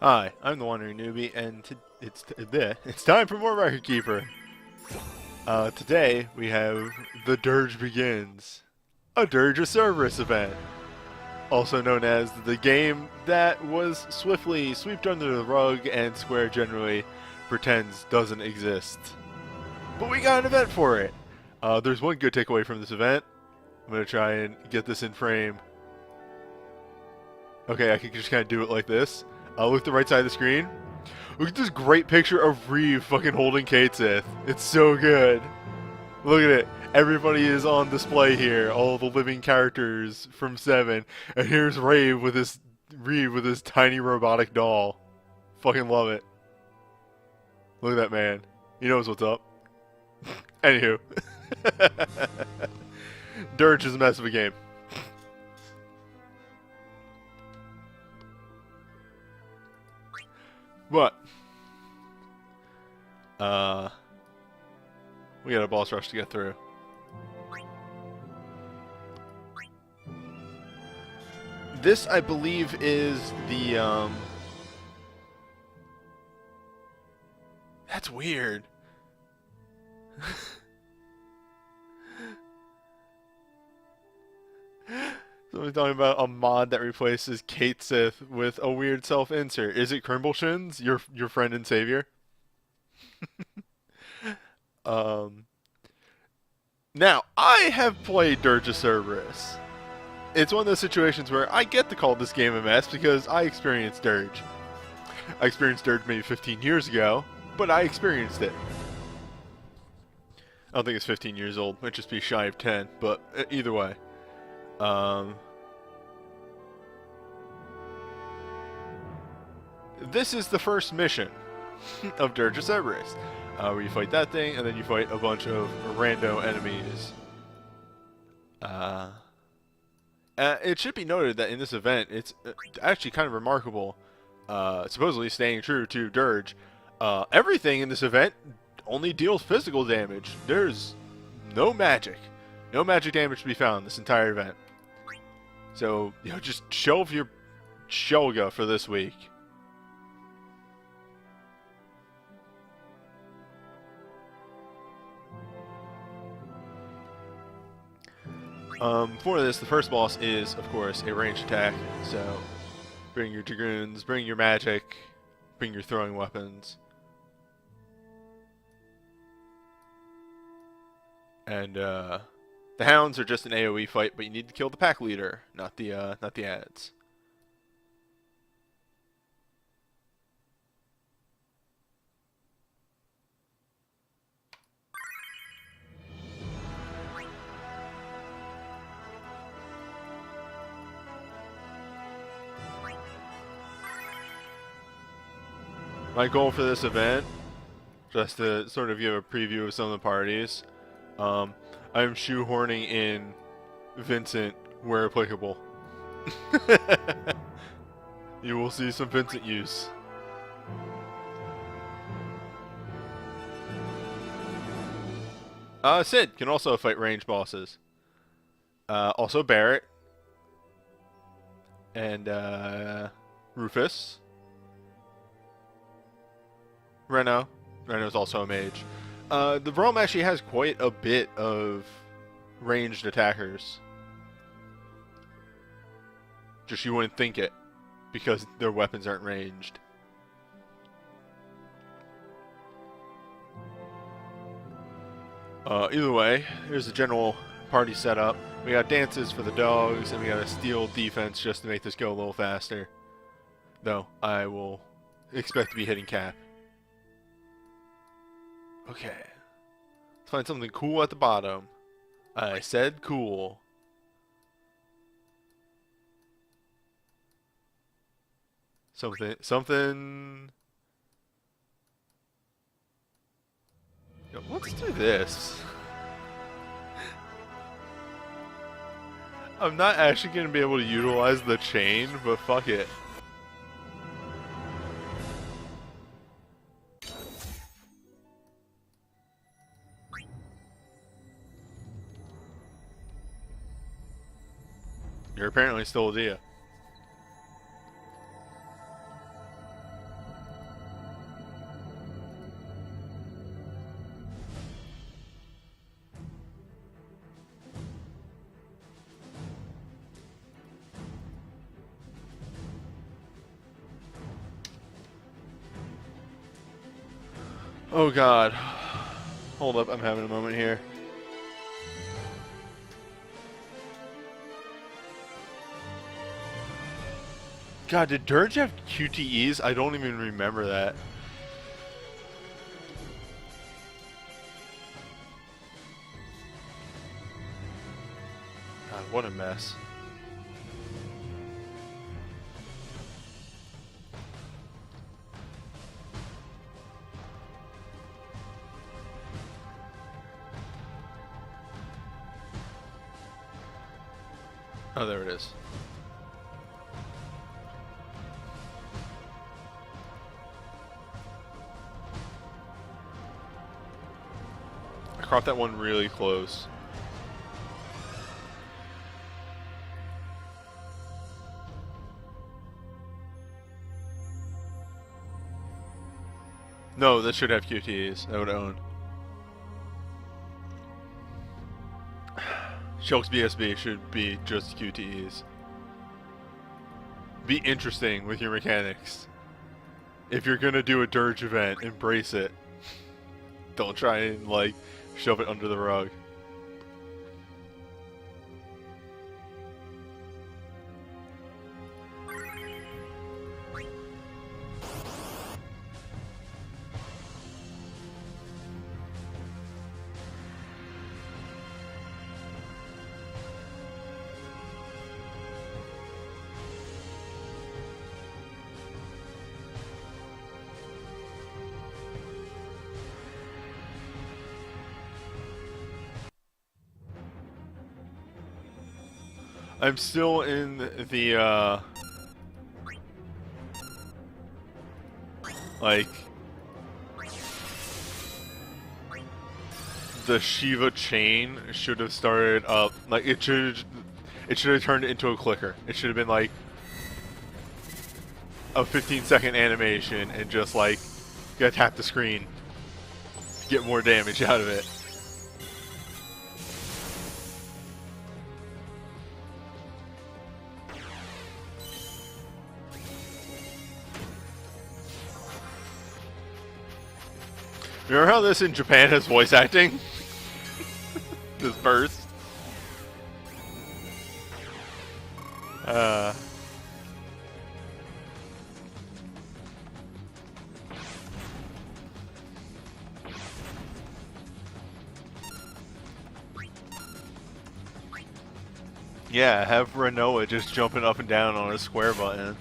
Hi, I'm the Wandering Newbie, and it's time for more Record Keeper. Today we have the Dirge Begins, a Dirge of Cerberus event, also known as the game that was swiftly swept under the rug and Square generally pretends doesn't exist. But we got an event for it. There's one good takeaway from this event. I'm gonna try and get this in frame. Okay, I can just kind of do it like this. Look at the right side of the screen. Look at this great picture of Reeve fucking holding Kate Sith. It's so good. Look at it. Everybody is on display here. All the living characters from 7. And here's Reeve with his tiny robotic doll. Fucking love it. Look at that man. He knows what's up. Anywho. Dirge is a mess of a game. But we got a boss rush to get through. This, I believe, is the That's weird. Someone's talking about a mod that replaces Kate Sith with a weird self-insert. Is it Crimbleshins, your friend and savior? Now, I have played Dirge of Cerberus. It's one of those situations where I get to call this game a mess because I experienced Dirge. I experienced Dirge maybe 15 years ago, but I experienced it. I don't think it's 15 years old. Might just be shy of 10, but either way. This is the first mission of Dirge of Cerberus, where you fight that thing, and then you fight a bunch of rando enemies. It should be noted that in this event, it's actually kind of remarkable, supposedly staying true to Dirge. Everything in this event only deals physical damage. There's no magic. No magic damage to be found in this entire event. So, just shelve your Shelke for this week. For this, the first boss is, of course, a ranged attack. So, bring your Dragoons, bring your magic, bring your throwing weapons. And, the Hounds are just an AoE fight, but you need to kill the pack leader, not the ads. My goal for this event, just to sort of give a preview of some of the parties, I'm shoehorning in Vincent where applicable. You will see some Vincent use. Sid can also fight range bosses. Also Barrett. And, Rufus. Reno's also a mage. The realm actually has quite a bit of ranged attackers. Just you wouldn't think it, because their weapons aren't ranged. Either way, here's the general party setup. We got dances for the dogs, and we got a steel defense just to make this go a little faster. Though, I will expect to be hitting cap. Okay. Let's find something cool at the bottom. I said cool. Something. Yo, let's do this. I'm not actually going to be able to utilize the chain, but fuck it. You're apparently still a Dia. Oh god. Hold up, I'm having a moment here. God, did Dirge have QTEs? I don't even remember that. God, what a mess. Oh, there it is. I caught that one really close. No, that should have QTEs. That would own. Shelke's BSB should be just QTEs. Be interesting with your mechanics. If you're gonna do a Dirge event, embrace it. Don't try and, like, shove it under the rug. I'm still in the, like, the Shiva chain should have started up, like, it should have turned into a clicker. It should have been, like, a 15-second animation and just, like, you gotta tap the screen to get more damage out of it. Remember how this in Japan has voice acting? This burst. Yeah, have Renoa just jumping up and down on a square button.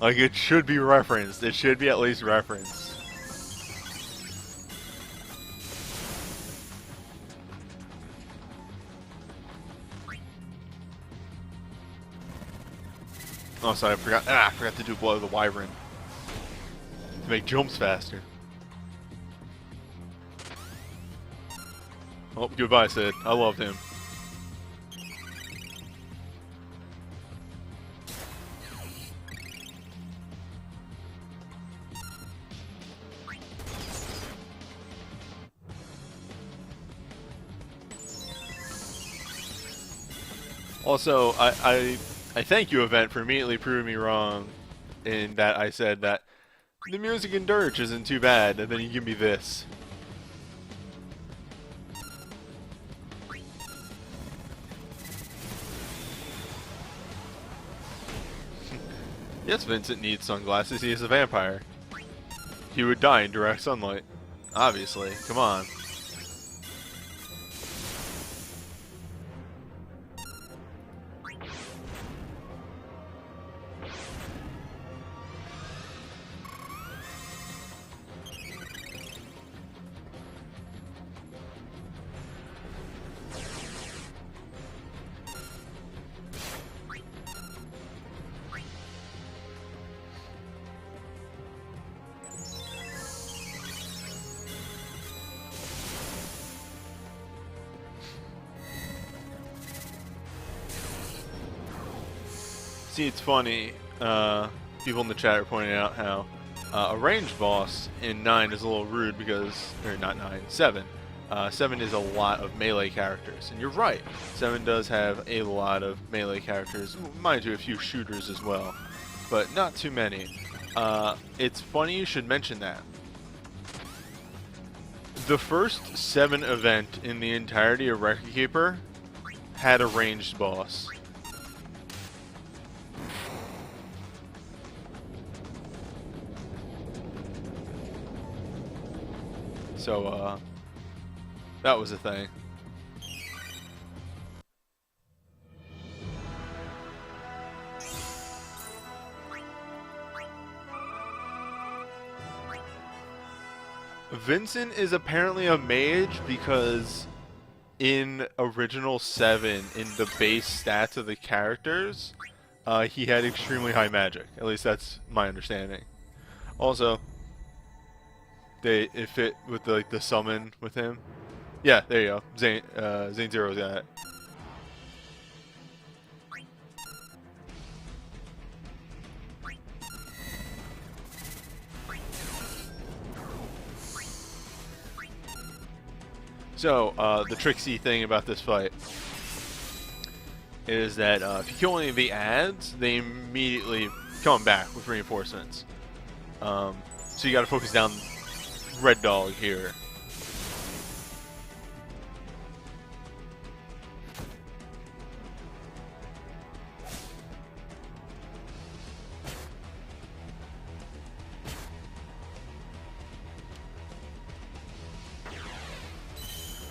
Like, it should be referenced. It should be at least referenced. Oh, sorry, I forgot to do Blood of the Wyvern to make jumps faster. Oh, goodbye, Sid. I loved him. Also, I thank you, Event, for immediately proving me wrong in that I said that the music in Dirge isn't too bad, and then you give me this. Yes, Vincent needs sunglasses. He is a vampire. He would die in direct sunlight. Obviously. Come on. See, it's funny, people in the chat are pointing out how a ranged boss in 9 is a little rude because, or not 9, 7. 7 is a lot of melee characters, and you're right, 7 does have a lot of melee characters, mind you, a few shooters as well, but not too many. It's funny you should mention that, The first 7 event in the entirety of Record Keeper had a ranged boss. So, that was a thing. Vincent is apparently a mage because in original 7, in the base stats of the characters, he had extremely high magic. At least that's my understanding. Also, it fit with the summon with him. Yeah, there you go. Zane Zero's got it. So, the tricksy thing about this fight is that if you kill any of the ads, they immediately come back with reinforcements. So you gotta focus down Red Dog here.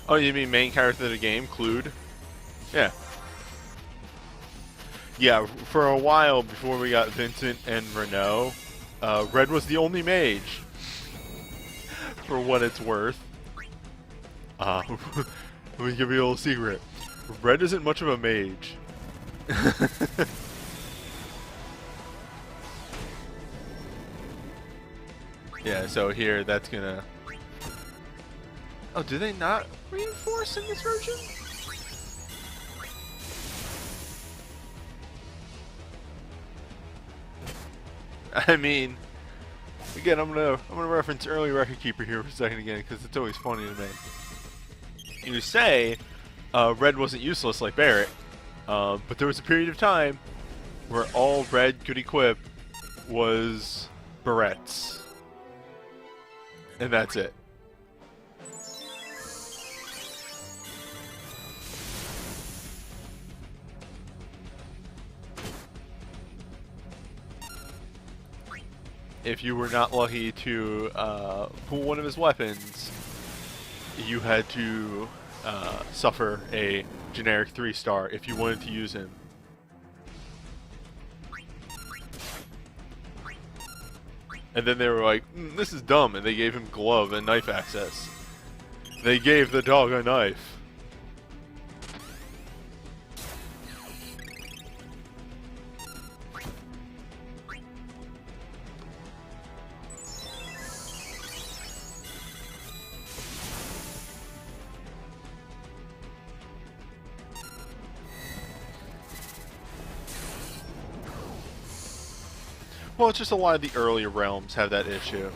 Oh, you mean main character of the game, Clued? Yeah. Yeah, for a while before we got Vincent and Renault, Red was the only mage. For what it's worth. Let me give you a little secret. Red isn't much of a mage. Yeah, so here, that's gonna... Oh, do they not reinforce in this version? I mean, again, I'm gonna reference early Record Keeper here for a second again because it's always funny to me. You say Red wasn't useless like Barrett, but there was a period of time where all Red could equip was barrettes, and that's it. If you were not lucky to pull one of his weapons, you had to suffer a generic 3-star if you wanted to use him. And then they were like, this is dumb, and they gave him glove and knife access. They gave the dog a knife. Well, it's just a lot of the earlier realms have that issue.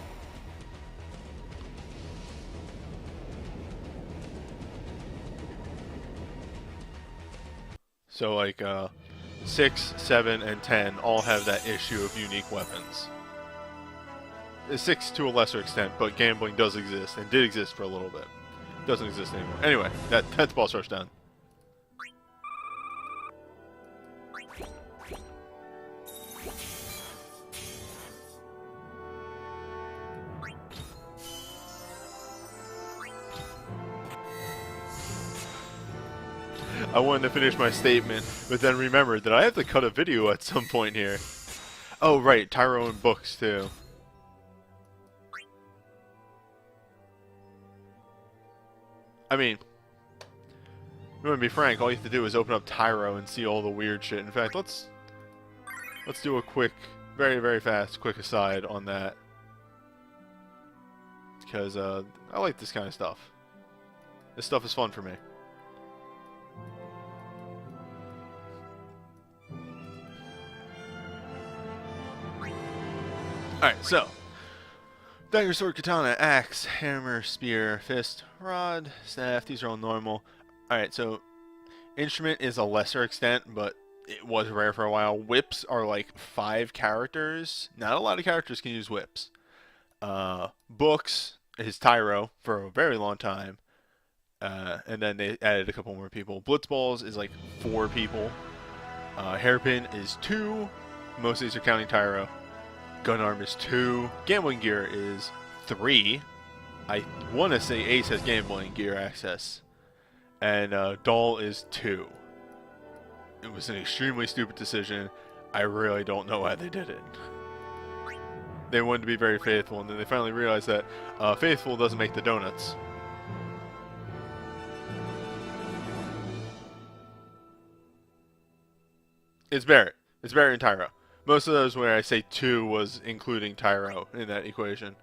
So like 6, 7, and 10 all have that issue of unique weapons. 6 to a lesser extent, but gambling does exist, and did exist for a little bit. Doesn't exist anymore. Anyway, that's boss rush done. I wanted to finish my statement, but then remembered that I have to cut a video at some point here. Oh, right, Tyro and books, too. I mean, I'm gonna be frank, all you have to do is open up Tyro and see all the weird shit. In fact, let's do a quick, very, very fast, quick aside on that. Because, I like this kind of stuff. This stuff is fun for me. Alright, so dagger, sword, katana, axe, hammer, spear, fist, rod, staff, these are all normal. Alright, so instrument is a lesser extent, but it was rare for a while. Whips are like 5 characters. Not a lot of characters can use whips. Books, his Tyro for a very long time. And then they added a couple more people. Blitzballs is like 4 people. Hairpin is 2. Most of these are counting Tyro. Gun Arm is 2. Gambling Gear is 3. I want to say Ace has Gambling Gear access. And Doll is 2. It was an extremely stupid decision. I really don't know why they did it. They wanted to be very faithful, and then they finally realized that faithful doesn't make the donuts. It's Barrett. It's Barrett and Tyro. Most of those where I say 2 was including Tyro in that equation.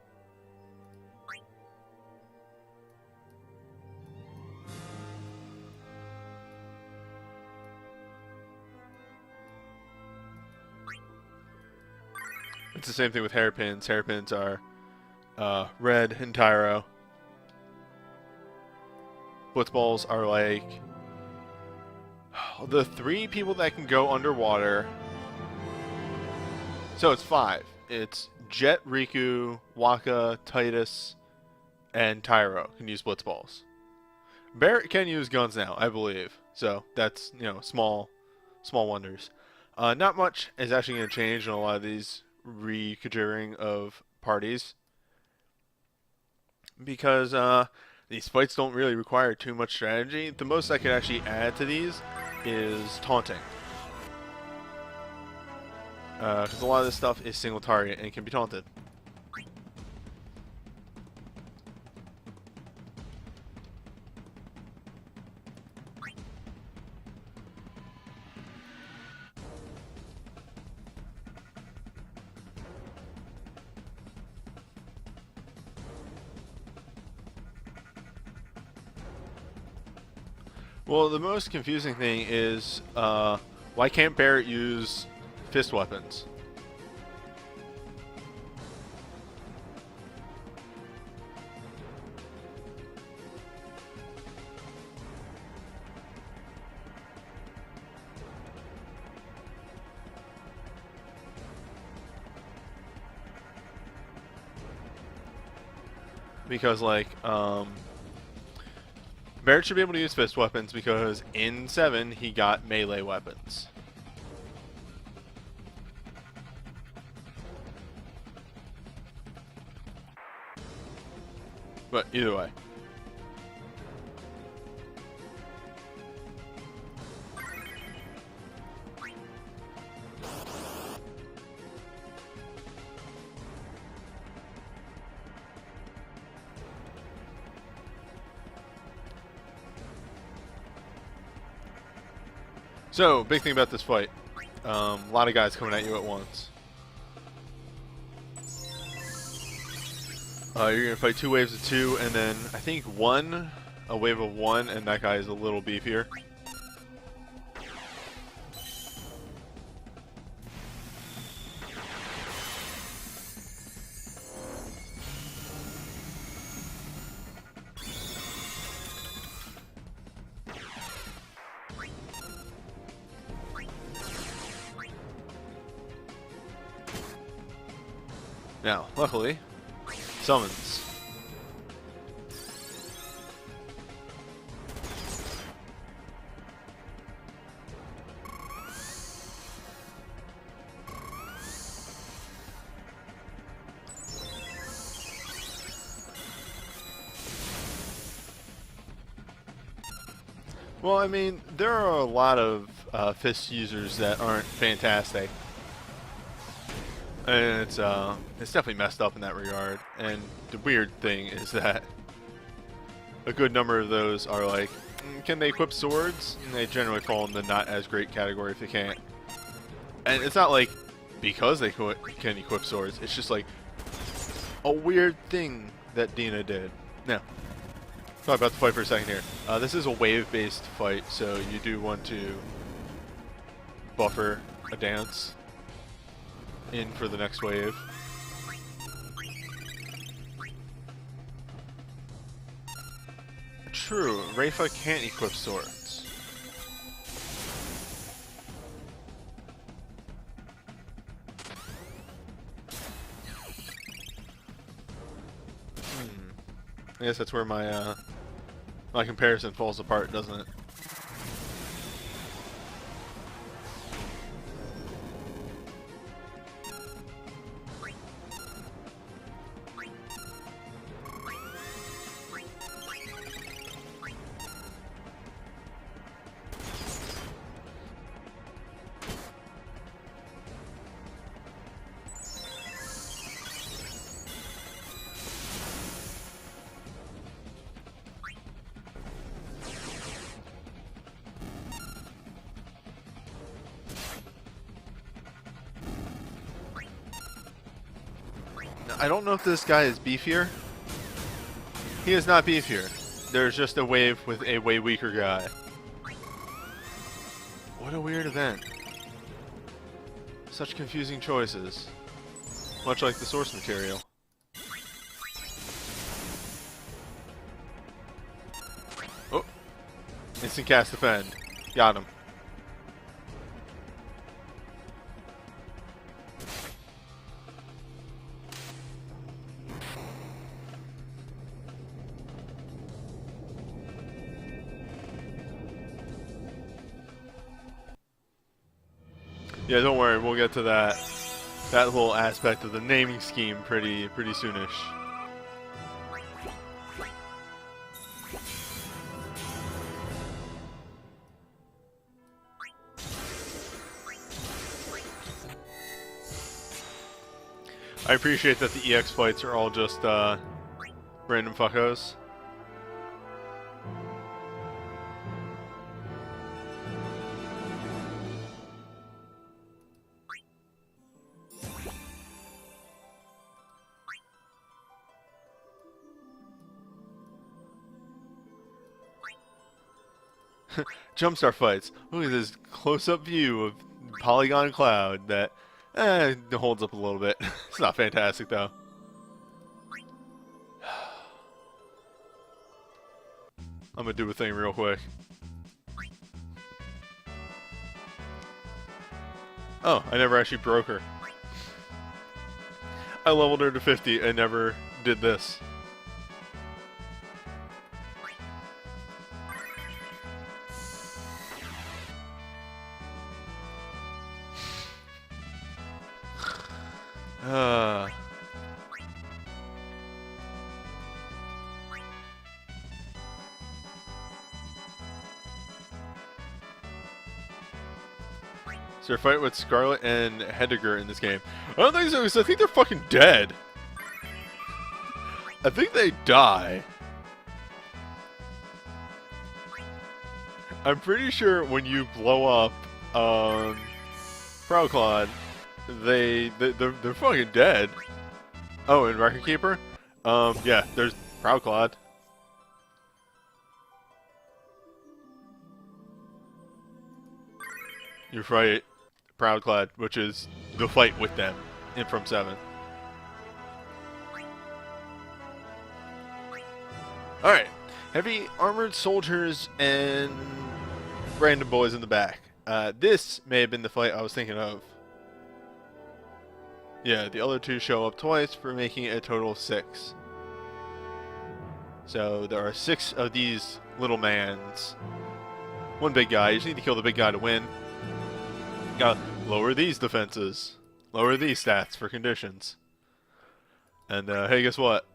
It's the same thing with hairpins. Hairpins are Red and Tyro. Blitzballs are like the 3 people that can go underwater. So it's 5. It's Jet, Riku, Waka, Titus, and Tyro can use Blitzballs. Barrett can use guns now, I believe. So that's, you know, small wonders. Not much is actually going to change in a lot of these reconfiguring of parties, because these fights don't really require too much strategy. The most I could actually add to these is taunting, because a lot of this stuff is single target and can be taunted. Well, the most confusing thing is why can't Barrett use fist weapons? Because, like, Barrett should be able to use fist weapons because in 7 he got melee weapons. But either way. So, big thing about this fight. A lot of guys coming at you at once. You're going to fight 2 waves of 2, and then I think a wave of 1, and that guy is a little beefier. Now, luckily, summons. Well, I mean, there are a lot of fist users that aren't fantastic. And it's definitely messed up in that regard. And the weird thing is that a good number of those are like, can they equip swords? And they generally fall in the not as great category if they can't. And it's not like because they can equip swords. It's just like a weird thing that Dina did. Now, talk about the fight for a second here. This is a wave-based fight, so you do want to buffer a dance in for the next wave. True, Rayfa can't equip swords. I guess that's where my my comparison falls apart, doesn't it? I don't know if this guy is beefier. He is not beefier. There's just a wave with a way weaker guy. What a weird event. Such confusing choices. Much like the source material. Oh! Instant cast defend. Got him. Yeah, don't worry, we'll get to that whole aspect of the naming scheme pretty soonish. I appreciate that the EX fights are all just random fuckos. Jumpstart fights. Look at this close-up view of Polygon Cloud that holds up a little bit. It's not fantastic though. I'm gonna do a thing real quick. Oh, I never actually broke her. I leveled her to 50 and never did this. Is there a fight with Scarlet and Heidegger in this game? I don't think so, because I think they're fucking dead. I think they die. I'm pretty sure when you blow up Proudclad, they're fucking dead. Oh, and Record Keeper? Yeah, there's Proudclad. You fight Proudclad, which is the fight with them in From 7. Alright, heavy armored soldiers and random boys in the back. This may have been the fight I was thinking of. Yeah, the other two show up twice for making it a total of 6. So there are 6 of these little mans. One big guy. You just need to kill the big guy to win. Gotta lower these defenses. Lower these stats for conditions. And hey, guess what?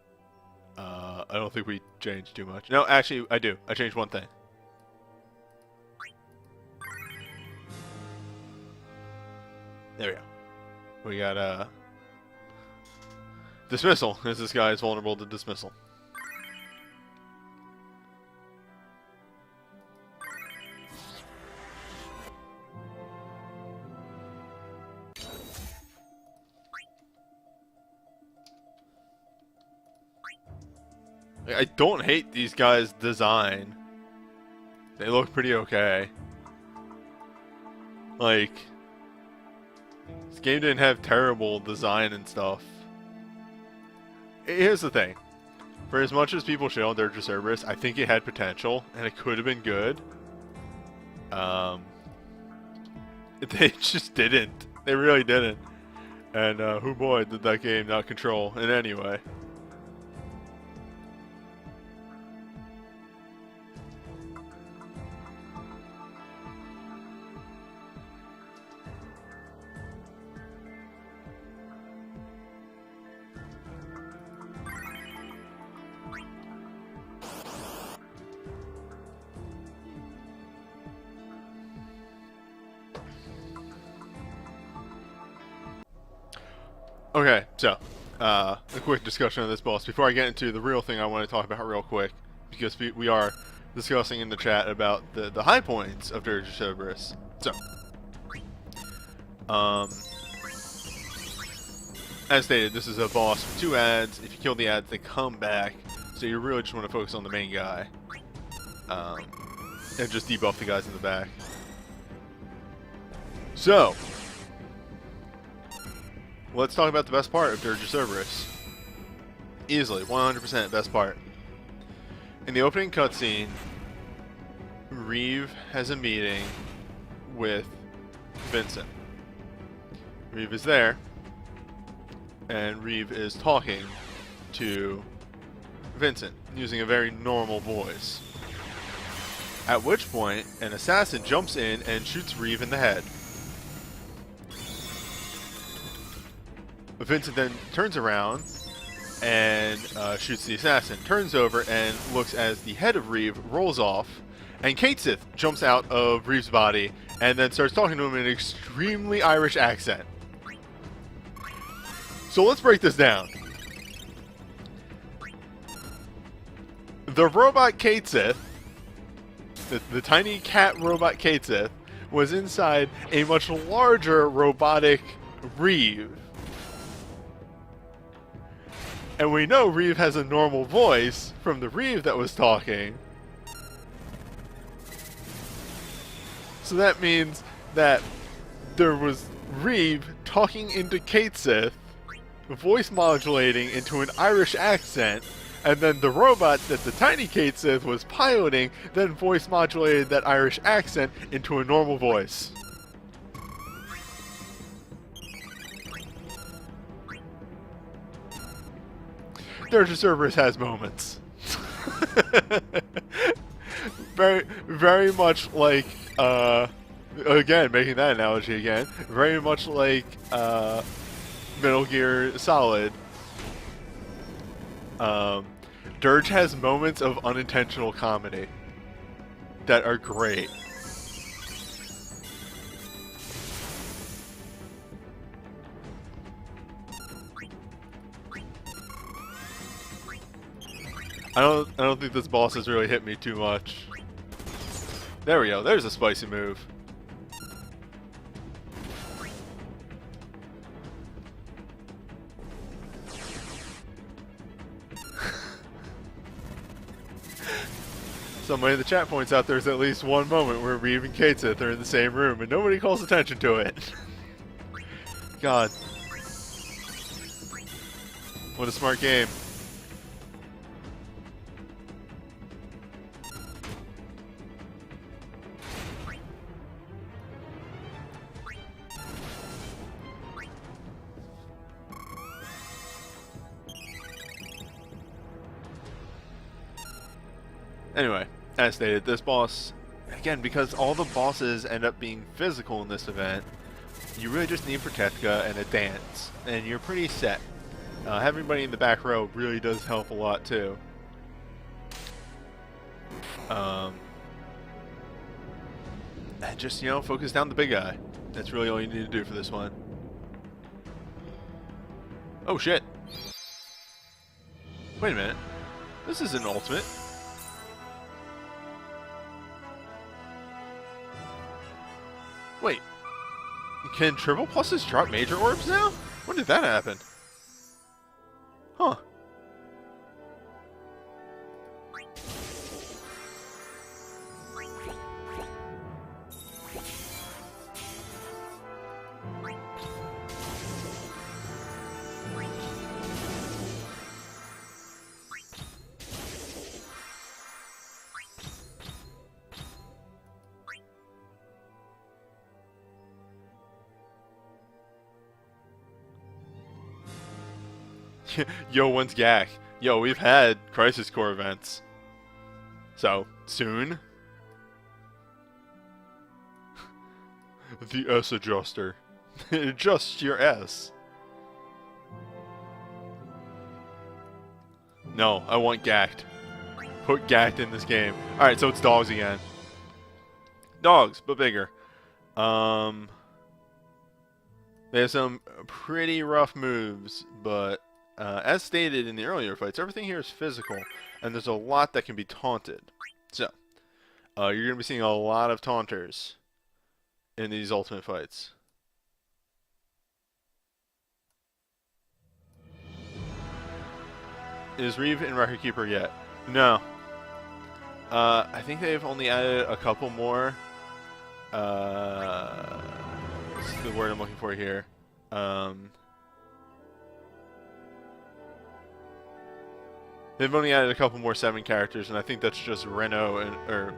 I don't think we changed too much. No, actually, I do. I changed one thing. There we go. We got dismissal. This guy is vulnerable to dismissal. I don't hate these guys' design. They look pretty okay. Like, this game didn't have terrible design and stuff. Here's the thing. For as much as people shit on Dirge Cerberus, I think it had potential, and it could have been good. They just didn't. They really didn't. And, oh boy, did that game not control in any way. Okay, so a quick discussion of this boss before I get into the real thing I want to talk about real quick, because we are discussing in the chat about the high points of Dirge Cerberus. So, as stated, this is a boss with 2 ads. If you kill the ads, they come back. So you really just want to focus on the main guy, and just debuff the guys in the back. So, let's talk about the best part of Dirge Cerberus. Easily, 100% best part. In the opening cutscene, Reeve has a meeting with Vincent. Reeve is there, and Reeve is talking to Vincent using a very normal voice. At which point, an assassin jumps in and shoots Reeve in the head. Vincent then turns around and shoots the assassin, turns over and looks as the head of Reeve rolls off, and Katesith jumps out of Reeve's body and then starts talking to him in an extremely Irish accent. So let's break this down. The robot Katesith, the tiny cat robot Katesith, was inside a much larger robotic Reeve. And we know Reeve has a normal voice from the Reeve that was talking. So that means that there was Reeve talking into Katesith, voice modulating into an Irish accent, and then the robot that the tiny Katesith was piloting then voice modulated that Irish accent into a normal voice. Dirge Cerberus has moments. very much like, again, making that analogy again, very much like Metal Gear Solid. Dirge has moments of unintentional comedy that are great. I don't think this boss has really hit me too much. There we go. There's a spicy move. Somebody in the chat points out there's at least one moment where Reeve and Katesith are in the same room and nobody calls attention to it. God. What a smart game. Anyway, as stated, this boss, again, because all the bosses end up being physical in this event, you really just need Protectica and a dance, and you're pretty set. Having everybody in the back row really does help a lot, too. And just, you know, focus down the big guy. That's really all you need to do for this one. Oh, shit. Wait a minute. This is an ultimate. Wait, can triple pluses drop major orbs now? When did that happen? Huh. Yo, when's GAC? Yo, we've had Crisis Core events. So, soon? The S adjuster. Adjust your S. No, I want GAC'd. Put GAC'd in this game. Alright, so it's dogs again. Dogs, but bigger. They have some pretty rough moves, but as stated in the earlier fights, everything here is physical, and there's a lot that can be taunted. So, you're going to be seeing a lot of taunters in these ultimate fights. Is Reeve in Record Keeper yet? No. I think they've only added a couple more. What's the word I'm looking for here? They've only added a couple more 7 characters, and I think that's just Reno or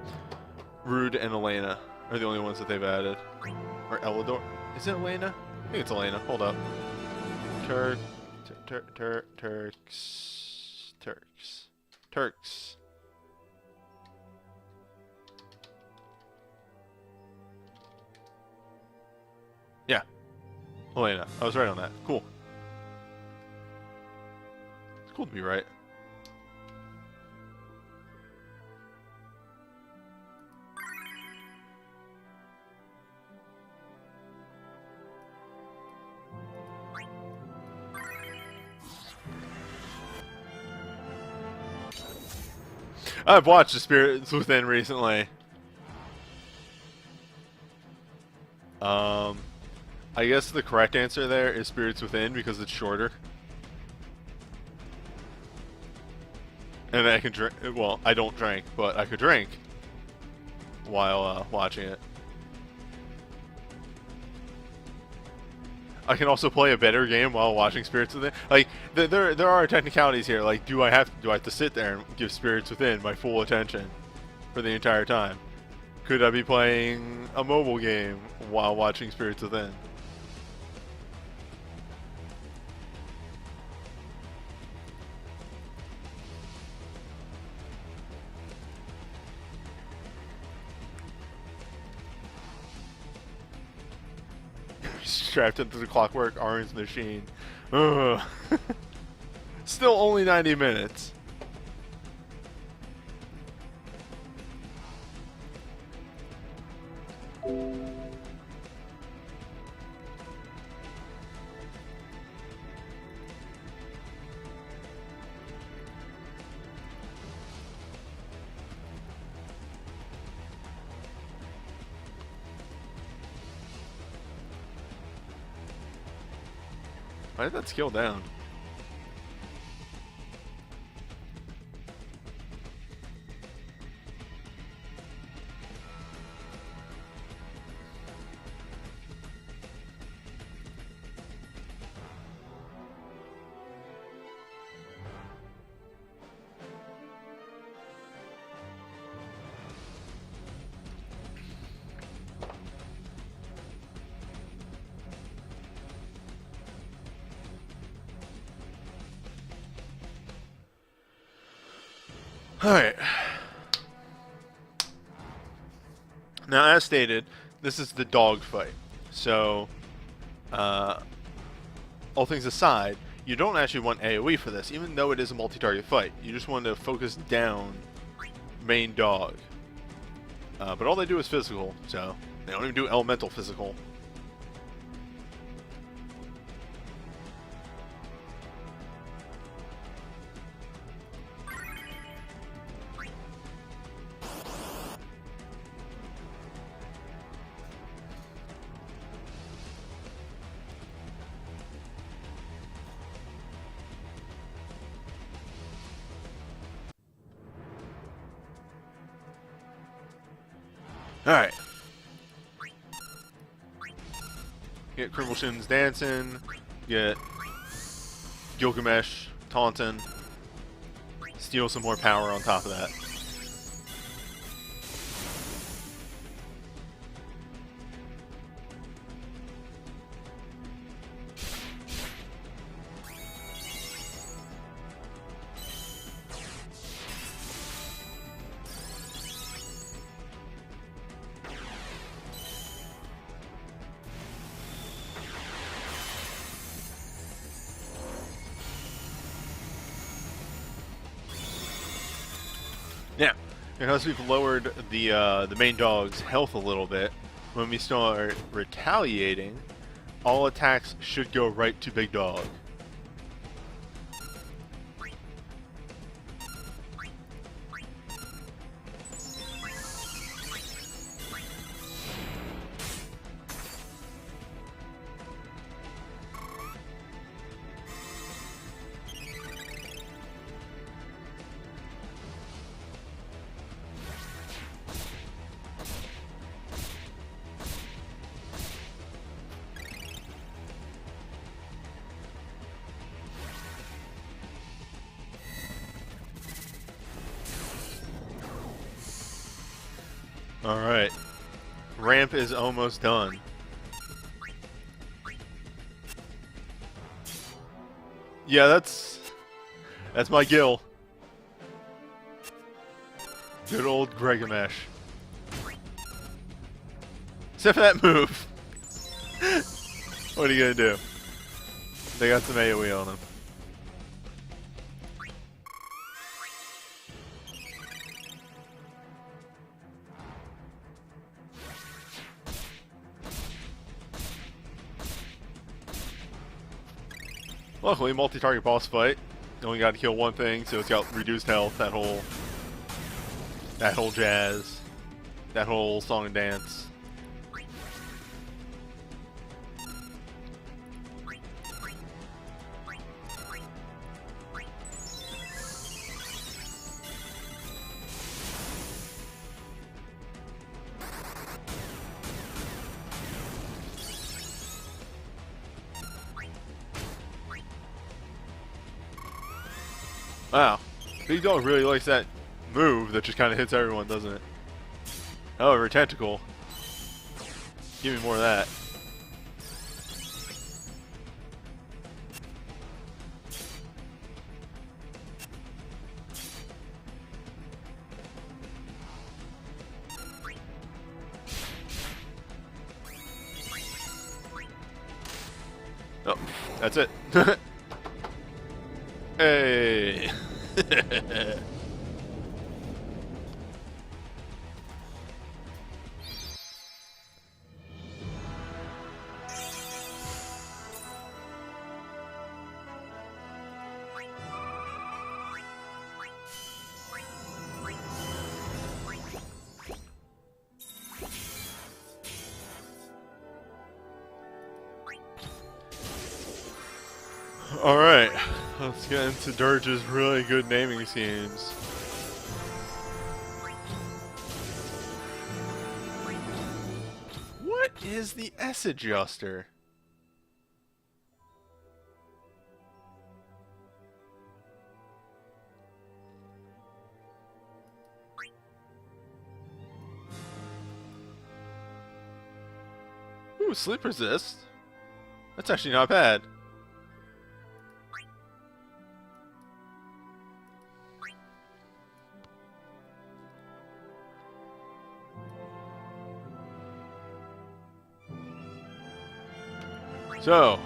Rude and Elena are the only ones that they've added. Or Elidor. Is it Elena? I think it's Elena. Hold up. Turks. Yeah. Elena. I was right on that. Cool. It's cool to be right. I've watched The Spirits Within recently. I guess the correct answer there is Spirits Within because it's shorter. And I can drink. Well, I don't drink, but I could drink while watching it. I can also play a better game while watching Spirits Within. Like there are technicalities here. Like, do I have to sit there and give Spirits Within my full attention for the entire time? Could I be playing a mobile game while watching Spirits Within? Strapped into the Clockwork Orange machine. Ugh. Still only 90 minutes. Why did that scale down? Alright. Now, as stated, this is the dog fight. So, all things aside, you don't actually want AoE for this, even though it is a multi-target fight. You just want to focus down main dog. But all they do is physical, so they don't even do elemental physical. Alright. Get Crimbleshin's dancing. Get Gilgamesh taunting. Steal some more power on top of that. Now, because we've lowered the main dog's health a little bit, when we start retaliating, all attacks should go right to Big Dog. Alright. Ramp is almost done. Yeah, that's my Gil. Good old Gregamesh. Except for that move. What are you gonna do? They got some AoE on him. Luckily, multi-target boss fight. Only got to kill one thing, so it's got reduced health. That whole jazz, that whole song and dance. Wow, Big Dog really likes that move that just kind of hits everyone, doesn't it? However, Tentacle. Give me more of that. Oh, that's it. Hey. Alright, let's get into Dirge's really good naming schemes. What is the S adjuster? Ooh, sleep resist. That's actually not bad. So,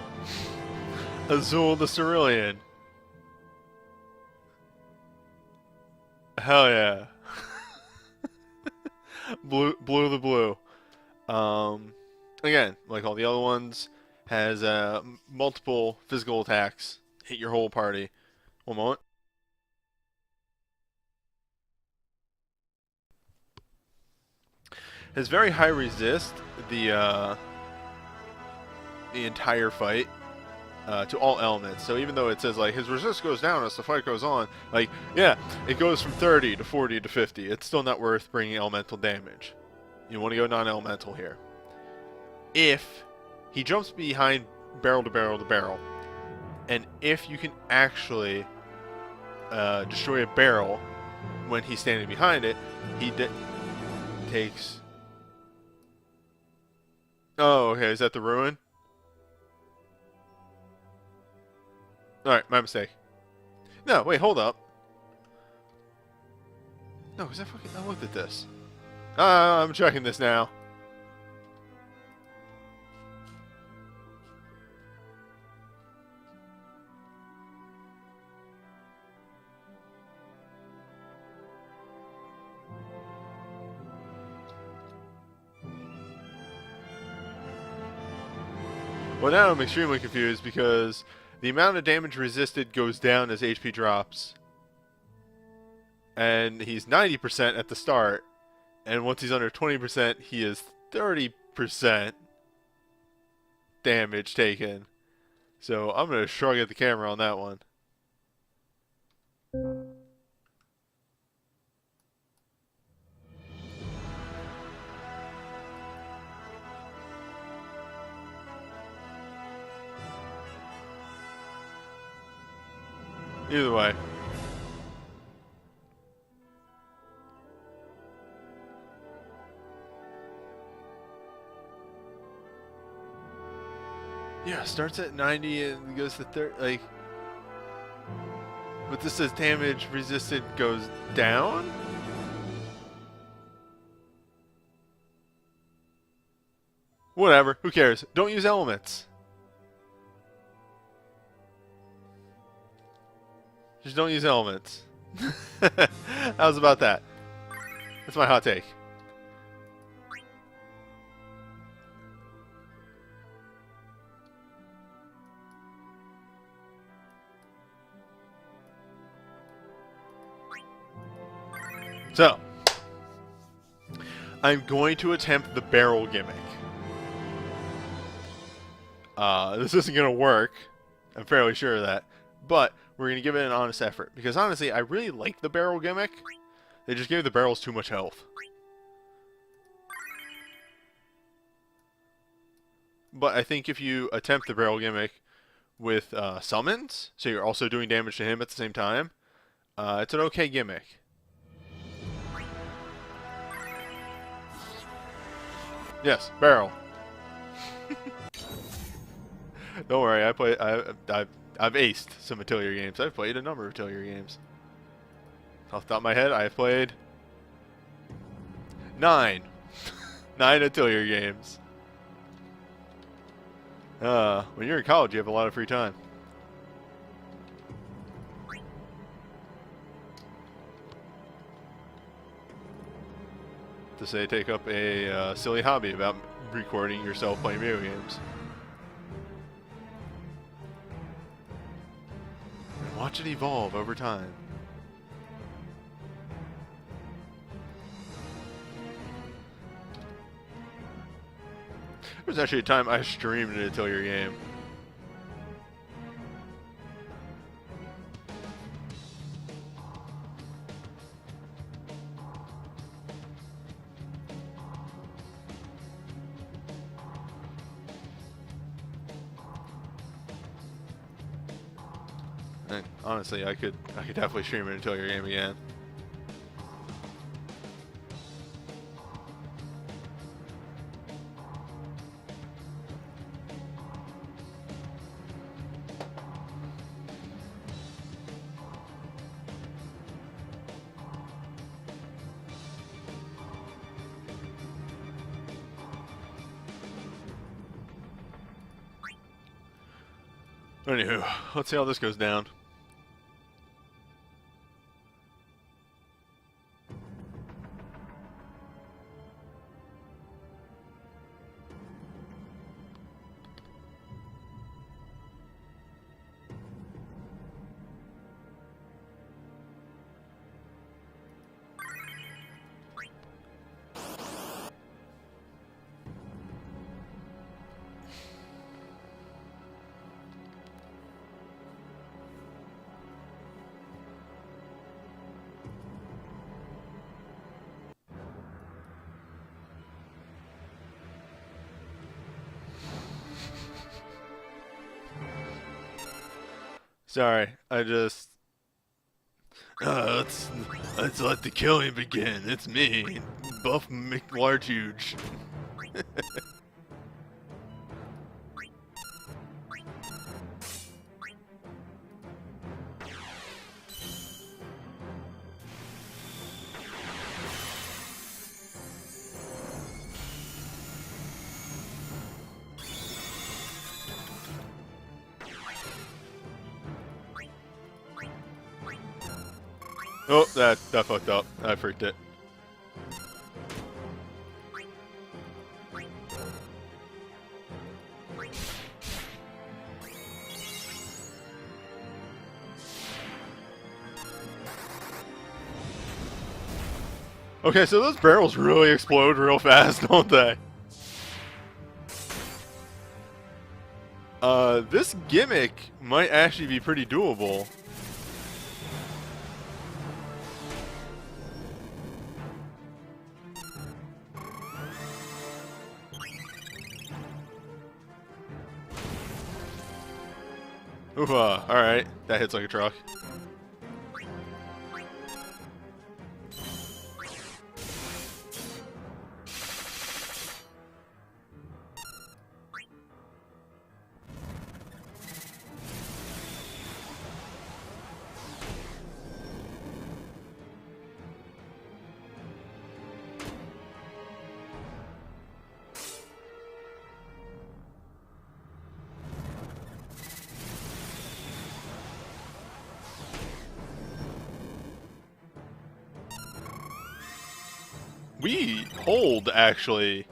Azul the Cerulean. Hell yeah. Blue the blue. Again, like all the other ones, has multiple physical attacks. Hit your whole party. One moment. Has very high resist. The entire fight to all elements. So even though it says like his resist goes down as the fight goes on, like yeah, it goes from 30 to 40 to 50. It's still not worth bringing elemental damage. You want to go non-elemental here. If he jumps behind barrel to barrel to barrel, and if you can actually destroy a barrel when he's standing behind it, he takes. Oh, okay. Is that the ruin? Alright, my mistake. No, wait, hold up. No, because I looked at this. I'm checking this now. Well, now I'm extremely confused because the amount of damage resisted goes down as HP drops. And he's 90% at the start. And once he's under 20%, he is 30% damage taken. So I'm going to shrug at the camera on that one. Either way. Yeah, starts at 90 and goes to 30, like... But this says damage resisted goes down? Whatever, who cares? Don't use elements. Just don't use elements. How's about that? That's my hot take. So, I'm going to attempt the barrel gimmick. This isn't going to work. I'm fairly sure of that. But we're going to give it an honest effort. Because honestly, I really like the barrel gimmick. They just gave the barrels too much health. But I think if you attempt the barrel gimmick with summons, so you're also doing damage to him at the same time, it's an okay gimmick. Yes, barrel. Don't worry, I've aced some Atelier games. I've played a number of Atelier games. Off the top of my head, I've played 9. 9 Atelier games. When you're in college, you have a lot of free time. To say, take up a silly hobby about recording yourself playing video games. And watch it evolve over time. There was actually a time I streamed an Atelier game. And honestly, I could definitely stream an Atelier game again. Anywho, let's see how this goes down. Sorry, I just... let's let the killing begin. It's me, Buff McLargehuge. Oh, that fucked up. I freaked it. Okay, so those barrels really explode real fast, don't they? This gimmick might actually be pretty doable. Ooh, alright. That hits like a truck. We hold, actually.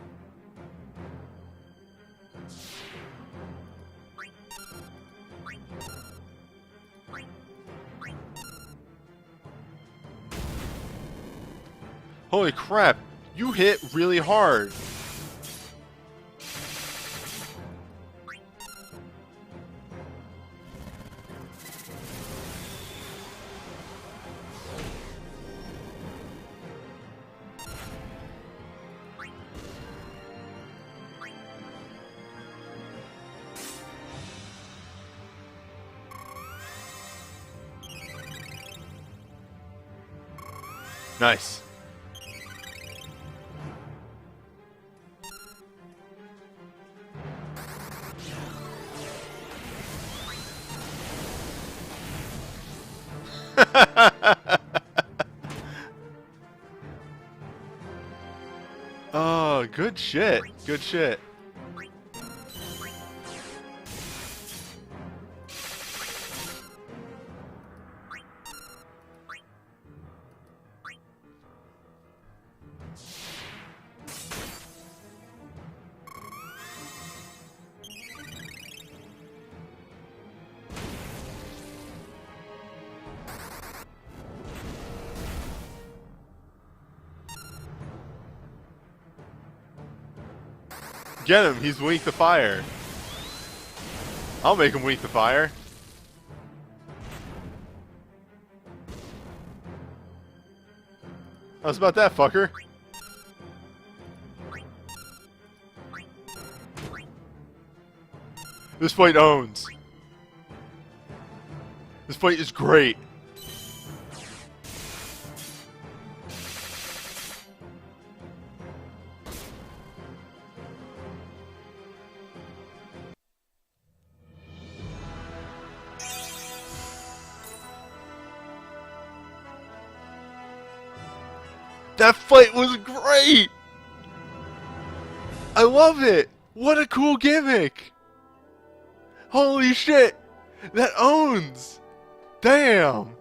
Holy crap, you hit really hard. Nice. Oh, good shit. Good shit. Get him, he's weak to fire. I'll make him weak to fire. How's about that, fucker? This fight owns. This fight is great. That fight was great! I love it! What a cool gimmick! Holy shit! That owns! Damn!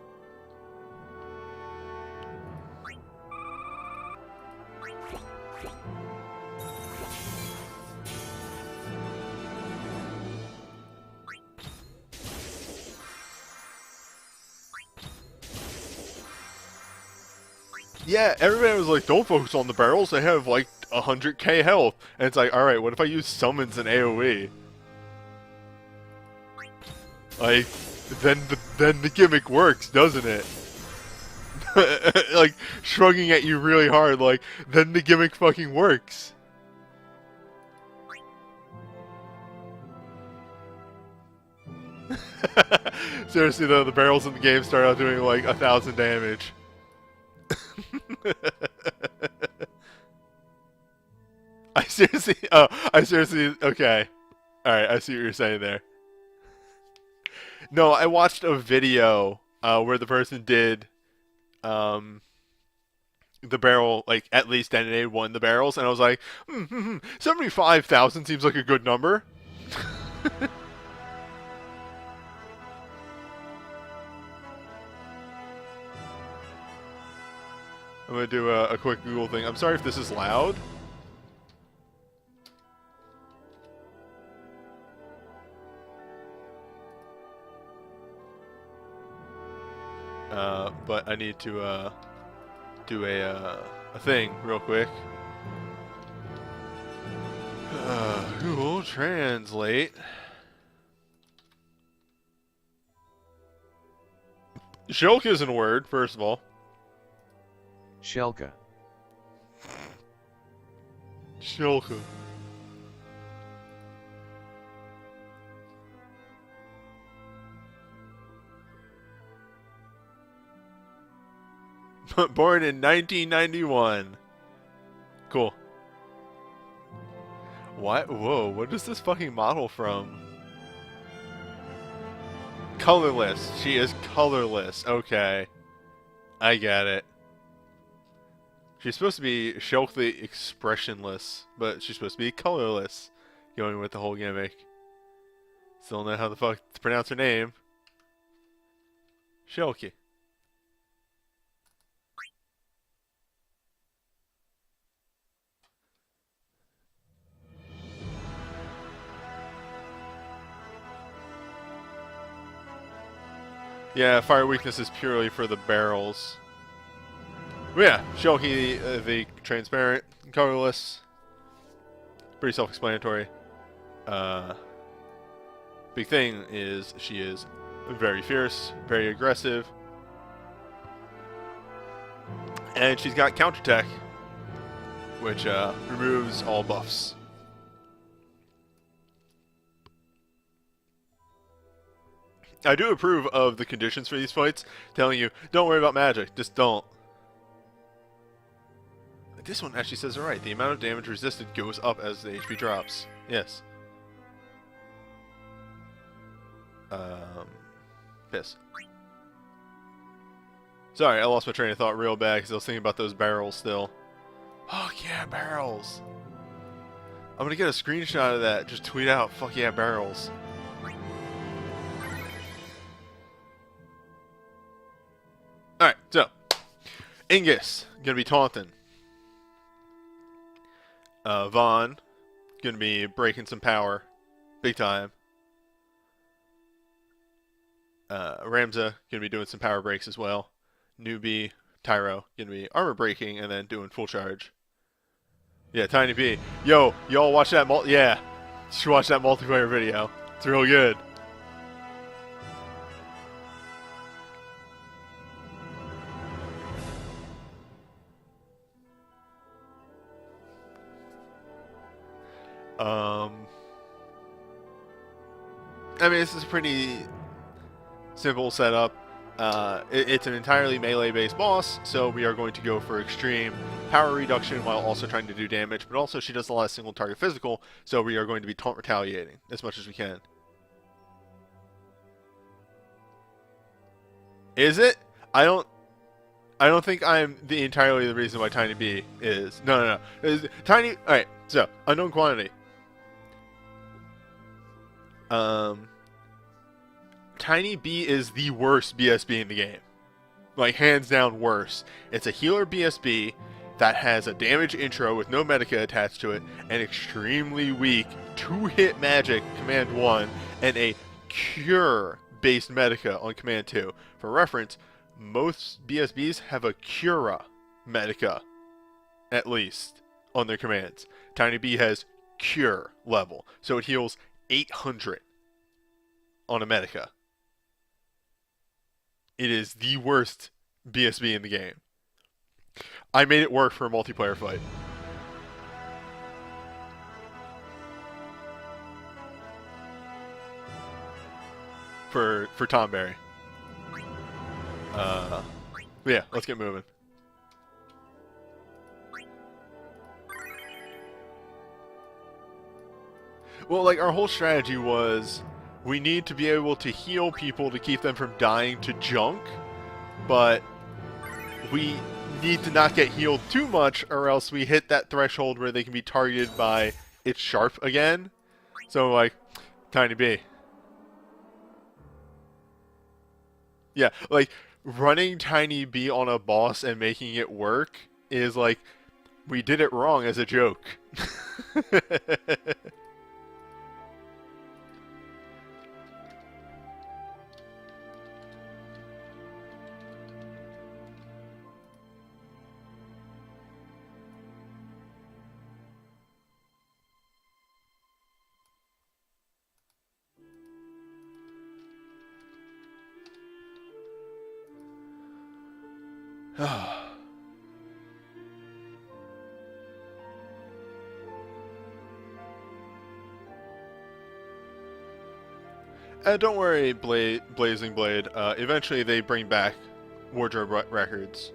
Yeah, everybody was like, don't focus on the barrels, they have like 100k health. And it's like, alright, what if I use summons and AoE? Like, then the gimmick works, doesn't it? Like, shrugging at you really hard, like, then the gimmick fucking works. Seriously though, the barrels in the game start out doing like 1,000 damage. I seriously, okay. Alright, I see what you're saying there. No, I watched a video where the person did the barrel, like, at least detonated one of the barrels, and I was like, 75,000 seems like a good number. I'm gonna do a quick Google thing. I'm sorry if this is loud. But I need to do a a thing real quick. Who will translate? Shelke isn't a word, first of all. Shelke. Shelke. Born in 1991. Cool. What? Whoa, what is this fucking model from? Colorless. She is colorless. Okay. I get it. She's supposed to be Shelke expressionless, but she's supposed to be colorless. Going with the whole gimmick. Still don't know how the fuck to pronounce her name. Shelke. Yeah, fire weakness is purely for the barrels. But yeah, Shelke, the transparent, colorless. Pretty self-explanatory. Big thing is she is very fierce, very aggressive. And she's got counterattack, which removes all buffs. I do approve of the conditions for these fights, telling you, don't worry about magic, just don't. This one actually says it right. The amount of damage resisted goes up as the HP drops. Yes. Piss. Sorry, I lost my train of thought real bad because I was thinking about those barrels still. Fuck yeah, barrels. I'm gonna get a screenshot of that. Just tweet out, fuck yeah, barrels. Alright, so. Ingus, gonna be taunting. Vaughn, gonna be breaking some power. Big time. Ramza, gonna be doing some power breaks as well. Newbie, Tyro, gonna be armor breaking and then doing full charge. Yeah, Tiny B. Yo, y'all watch that yeah. You should watch that multiplayer video. It's real good. I mean, this is a pretty simple setup. It's an entirely melee-based boss, so we are going to go for extreme power reduction while also trying to do damage, but also she does a lot of single target physical, so we are going to be taunt retaliating as much as we can. Is it? I don't think I'm entirely the reason why Tiny B is. No. Tiny. Alright, so, unknown quantity. Tiny B is the worst BSB in the game. Like, hands down worst. It's a healer BSB that has a damage intro with no medica attached to it, and extremely weak 2-hit magic command 1, and a cure-based medica on command 2. For reference, most BSBs have a cura medica, at least, on their commands. Tiny B has cure level, so it heals 800 on a medica. It is the worst BSB in the game. I made it work for a multiplayer fight. For Tom Berry. Yeah, let's get moving. Well, like, our whole strategy was we need to be able to heal people to keep them from dying to junk, but we need to not get healed too much or else we hit that threshold where they can be targeted by its sharp again. So, like, Tiny B. Yeah, like, running Tiny B on a boss and making it work is like, we did it wrong as a joke. Don't worry, Blazing Blade. Eventually, they bring back wardrobe records.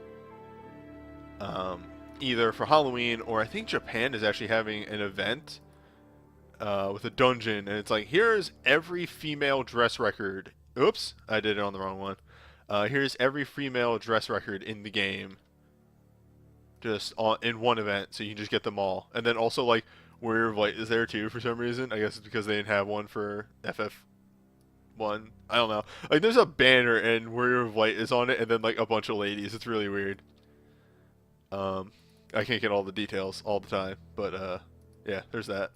Either for Halloween or I think Japan is actually having an event with a dungeon, and it's like, here's every female dress record. Oops, I did it on the wrong one. Here's every female dress record in the game, just in one event, so you can just get them all. And then also like Warrior of Light is there too for some reason. I guess it's because they didn't have one for FF1. I don't know. Like there's a banner and Warrior of Light is on it, and then like a bunch of ladies. It's really weird. I can't get all the details all the time, but yeah, there's that.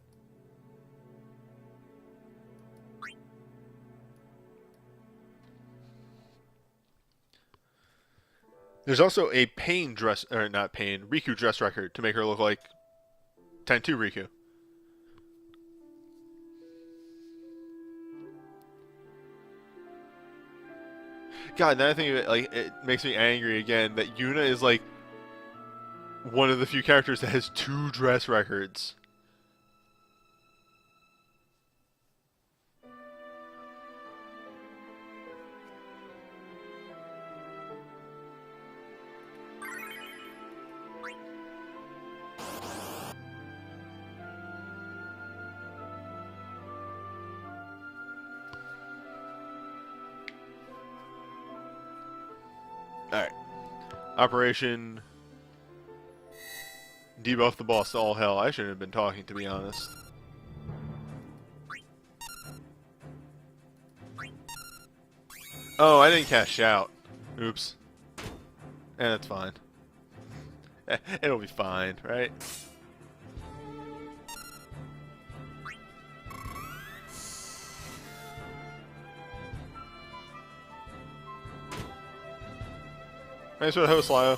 There's also a Pain dress, or not Pain, Riku dress record to make her look like Ten 2 Riku. God, now I think of it, like, it makes me angry again that Yuna is like one of the few characters that has 2 dress records. Alright. Operation debuff the boss to all hell. I shouldn't have been talking, to be honest. Oh, I didn't cast Shout. Oops. And that's fine. It'll be fine, right? Thanks for the host, Lio.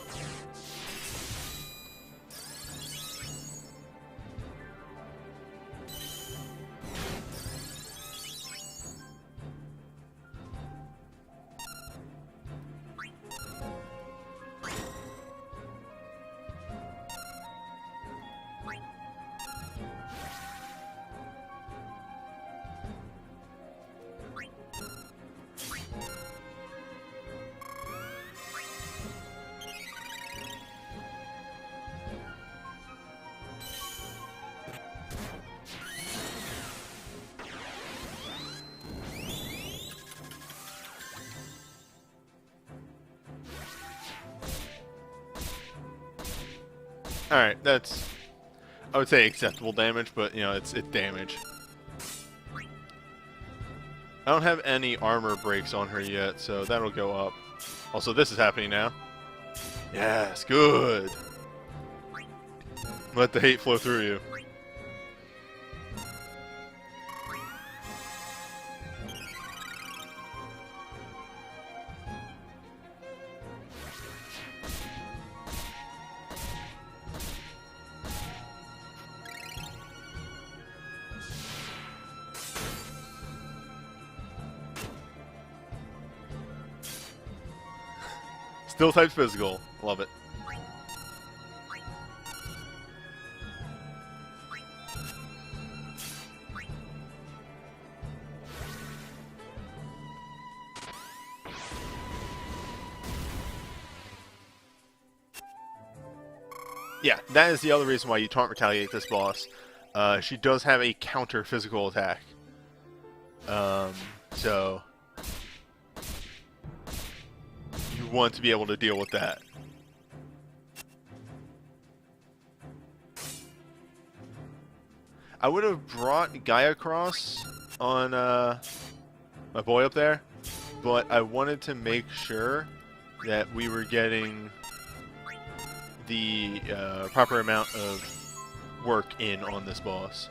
Alright, that's, I would say acceptable damage, but, you know, it's damage. I don't have any armor breaks on her yet, so that'll go up. Also, this is happening now. Yes, good! Let the hate flow through you. Still type physical. Love it. Yeah, that is the other reason why you taunt retaliate this boss. She does have a counter physical attack. So you want to be able to deal with that. I would have brought Gaia Cross on my boy up there, but I wanted to make sure that we were getting the proper amount of work in on this boss.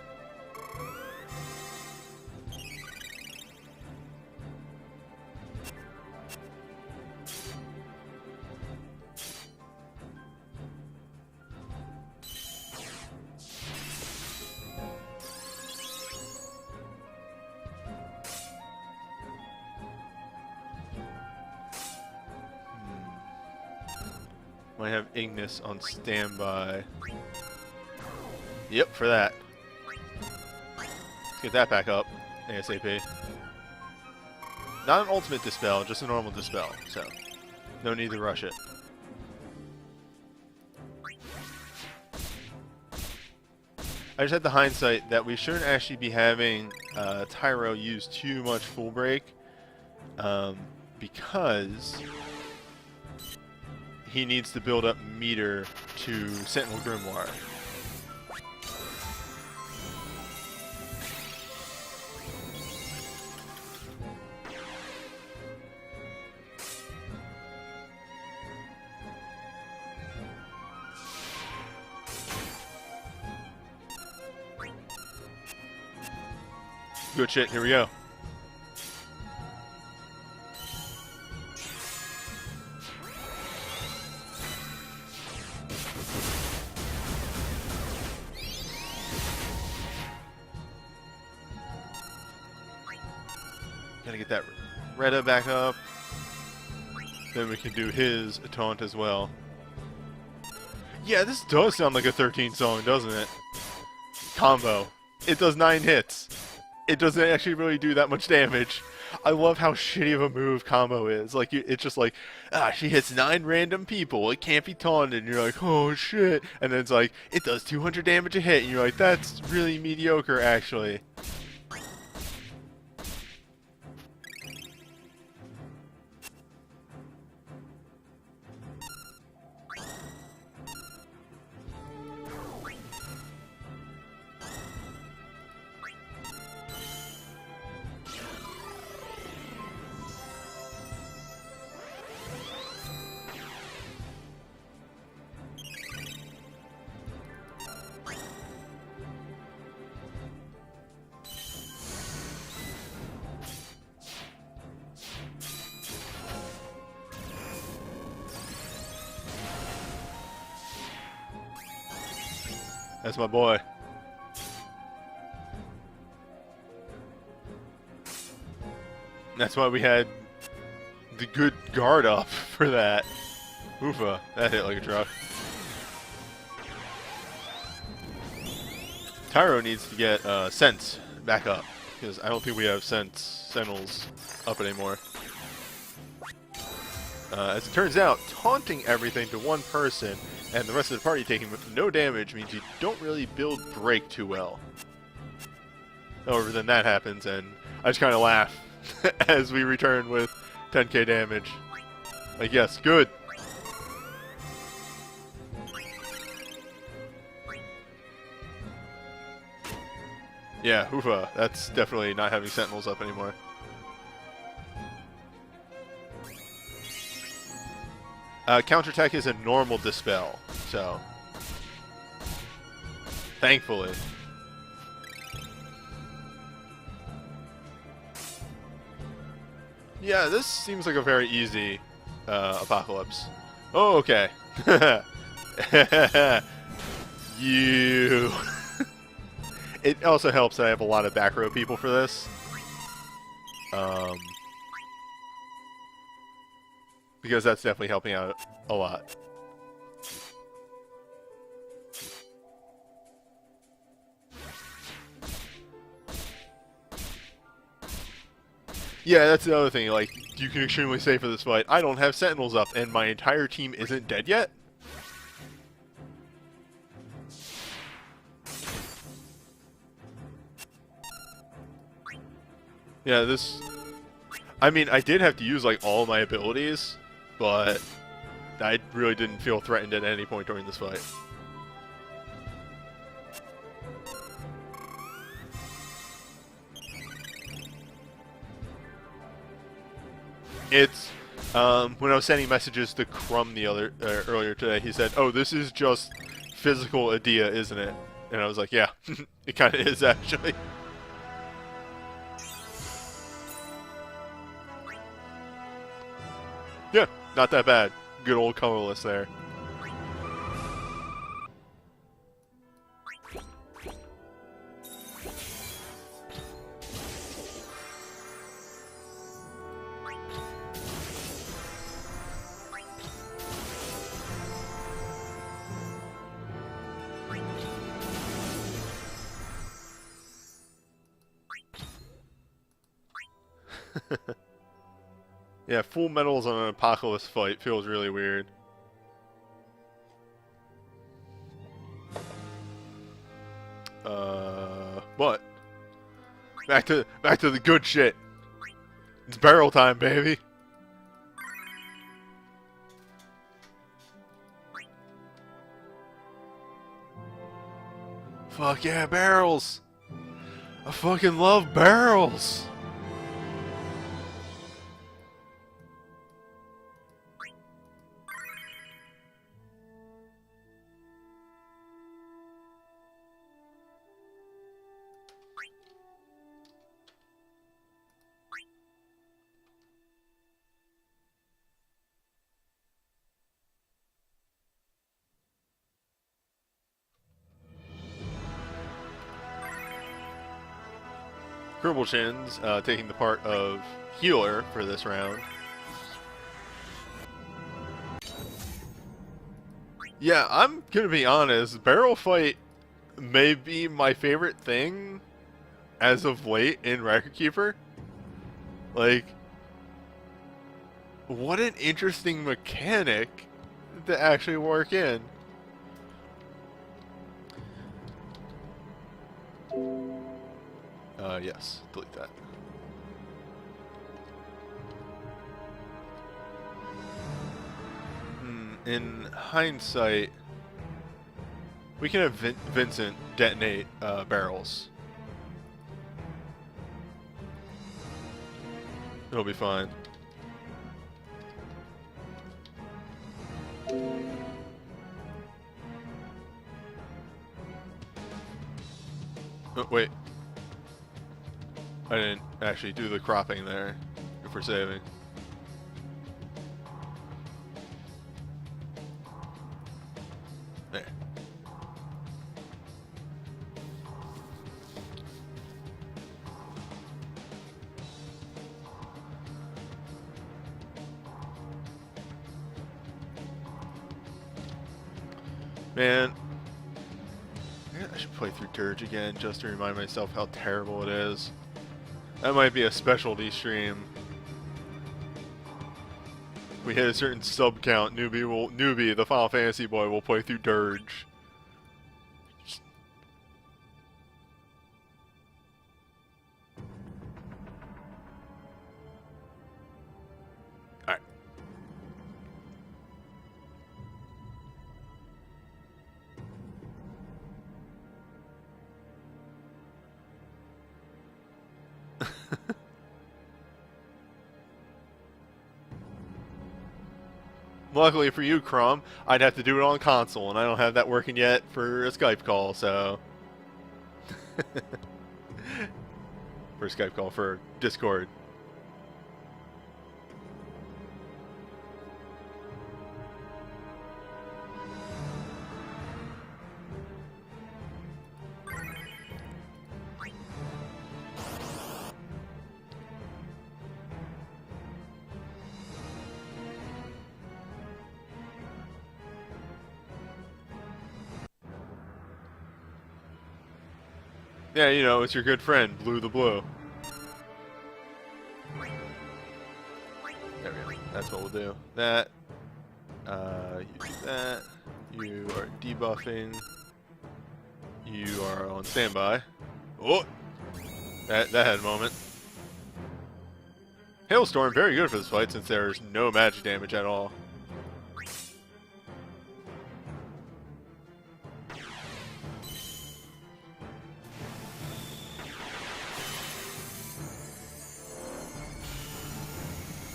Might have Ignis on standby. Yep, for that. Let's get that back up ASAP. Not an ultimate dispel, just a normal dispel, so no need to rush it. I just had the hindsight that we shouldn't actually be having Tyro use too much full break, because he needs to build up meter to Sentinel Grimoire. Good shit, here we go. Gotta get that Retta back up. Then we can do his taunt as well. Yeah, this does sound like a 13 song, doesn't it? Combo. It does 9 hits. It doesn't actually really do that much damage. I love how shitty of a move combo is. Like, it's just like, she hits 9 random people. It can't be taunted. And you're like, oh shit. And then it's like, it does 200 damage a hit. And you're like, that's really mediocre, actually. That's my boy. That's why we had the good guard up for that. Oofa, that hit like a truck. Tyro needs to get Sense back up, because I don't think we have Sentinels up anymore. As it turns out, taunting everything to one person and the rest of the party taking no damage means you don't really build break too well. However, then that happens, and I just kind of laugh as we return with 10k damage. Like, yes, good. Yeah, oofa, that's definitely not having Sentinels up anymore. Counterattack is a normal dispel, so thankfully. Yeah, this seems like a very easy apocalypse. Oh, okay. You. It also helps that I have a lot of back row people for this. Because that's definitely helping out a lot. Yeah, that's the other thing. Like, you can extremely say for this fight, I don't have Sentinels up, and my entire team isn't dead yet. Yeah, this... I mean, I did have to use, like, all my abilities, but I really didn't feel threatened at any point during this fight. It's, when I was sending messages to Crumb earlier today, he said, oh, this is just physical Adia, isn't it? And I was like, yeah, it kind of is, actually. Yeah, not that bad. Good old Colorless there. Yeah, full metals on an apocalypse fight feels really weird. But back to the good shit. It's barrel time, baby. Fuck yeah, barrels! I fucking love barrels! Cribblechins taking the part of healer for this round. Yeah, I'm gonna be honest. Barrel fight may be my favorite thing as of late in Record Keeper. Like, what an interesting mechanic to actually work in. Yes, delete that. In hindsight, we can have Vincent detonate barrels. It'll be fine. Oh, wait. I didn't actually do the cropping there if we're saving. There. Man, I should play through Dirge again just to remind myself how terrible it is. That might be a specialty stream. We hit a certain sub count. Newbie, the Final Fantasy boy, will play through Dirge. Alright. Luckily for you, Crom, I'd have to do it on console, and I don't have that working yet for a Skype call, so... for a Skype call, for Discord. Yeah, you know, it's your good friend, Blue the Blue. There we go. That's what we'll do. That. You do that. You are debuffing. You are on standby. Oh! That had a moment. Hailstorm, very good for this fight since there's no magic damage at all.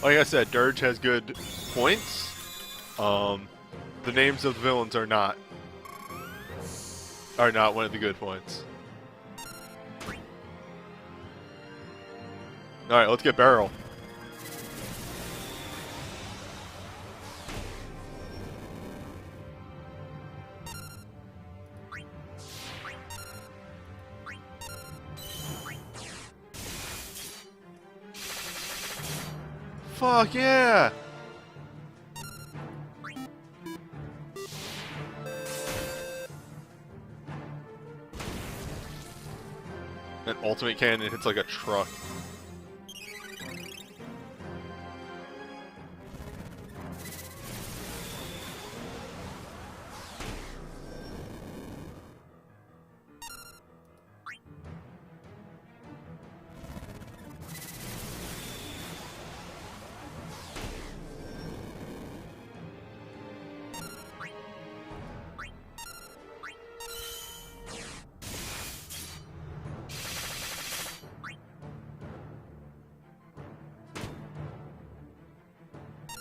Like I said, Dirge has good points. The names of the villains are not one of the good points. Alright, let's get Barrel. Fuck yeah! That ultimate cannon hits like a truck.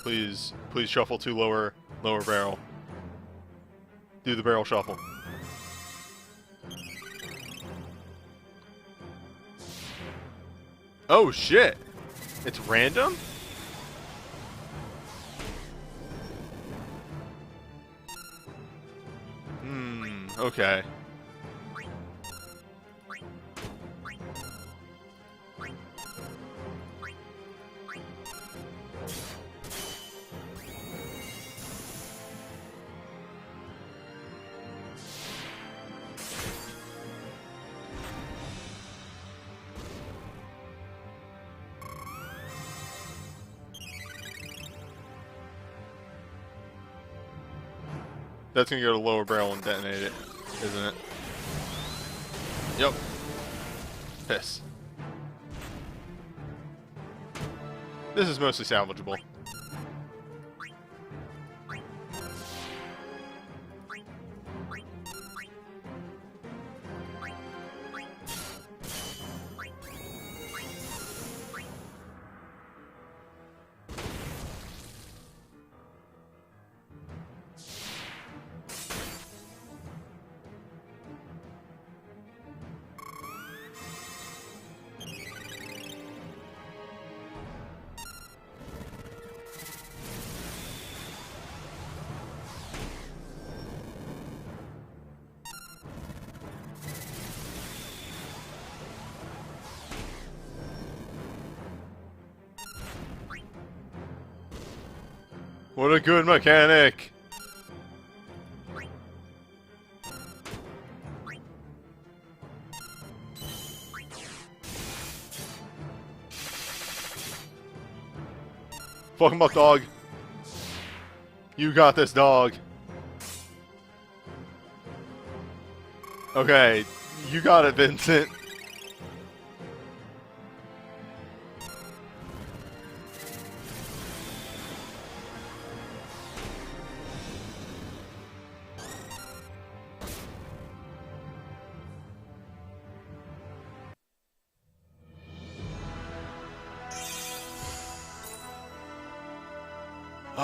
Please shuffle to lower barrel. Do the barrel shuffle. Oh shit! It's random? Okay. That's gonna go to lower barrel and detonate it, isn't it? Yep. Piss. This is mostly salvageable. What a good mechanic! Fuck him up, dog. You got this, dog. Okay, you got it, Vincent.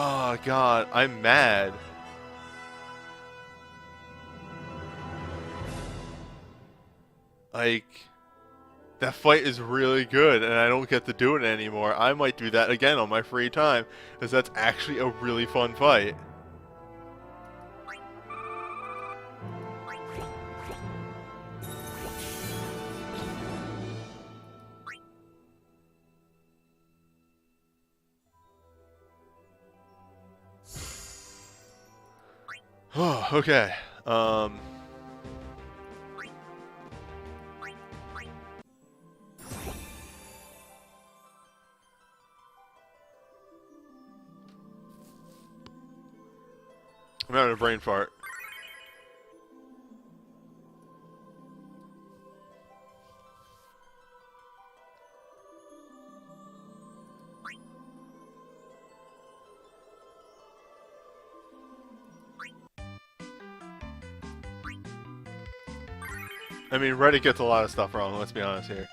Oh god, I'm mad. Like, that fight is really good and I don't get to do it anymore. I might do that again on my free time, because that's actually a really fun fight. Oh, okay. I'm having a brain fart. I mean, Reddit gets a lot of stuff wrong, let's be honest here.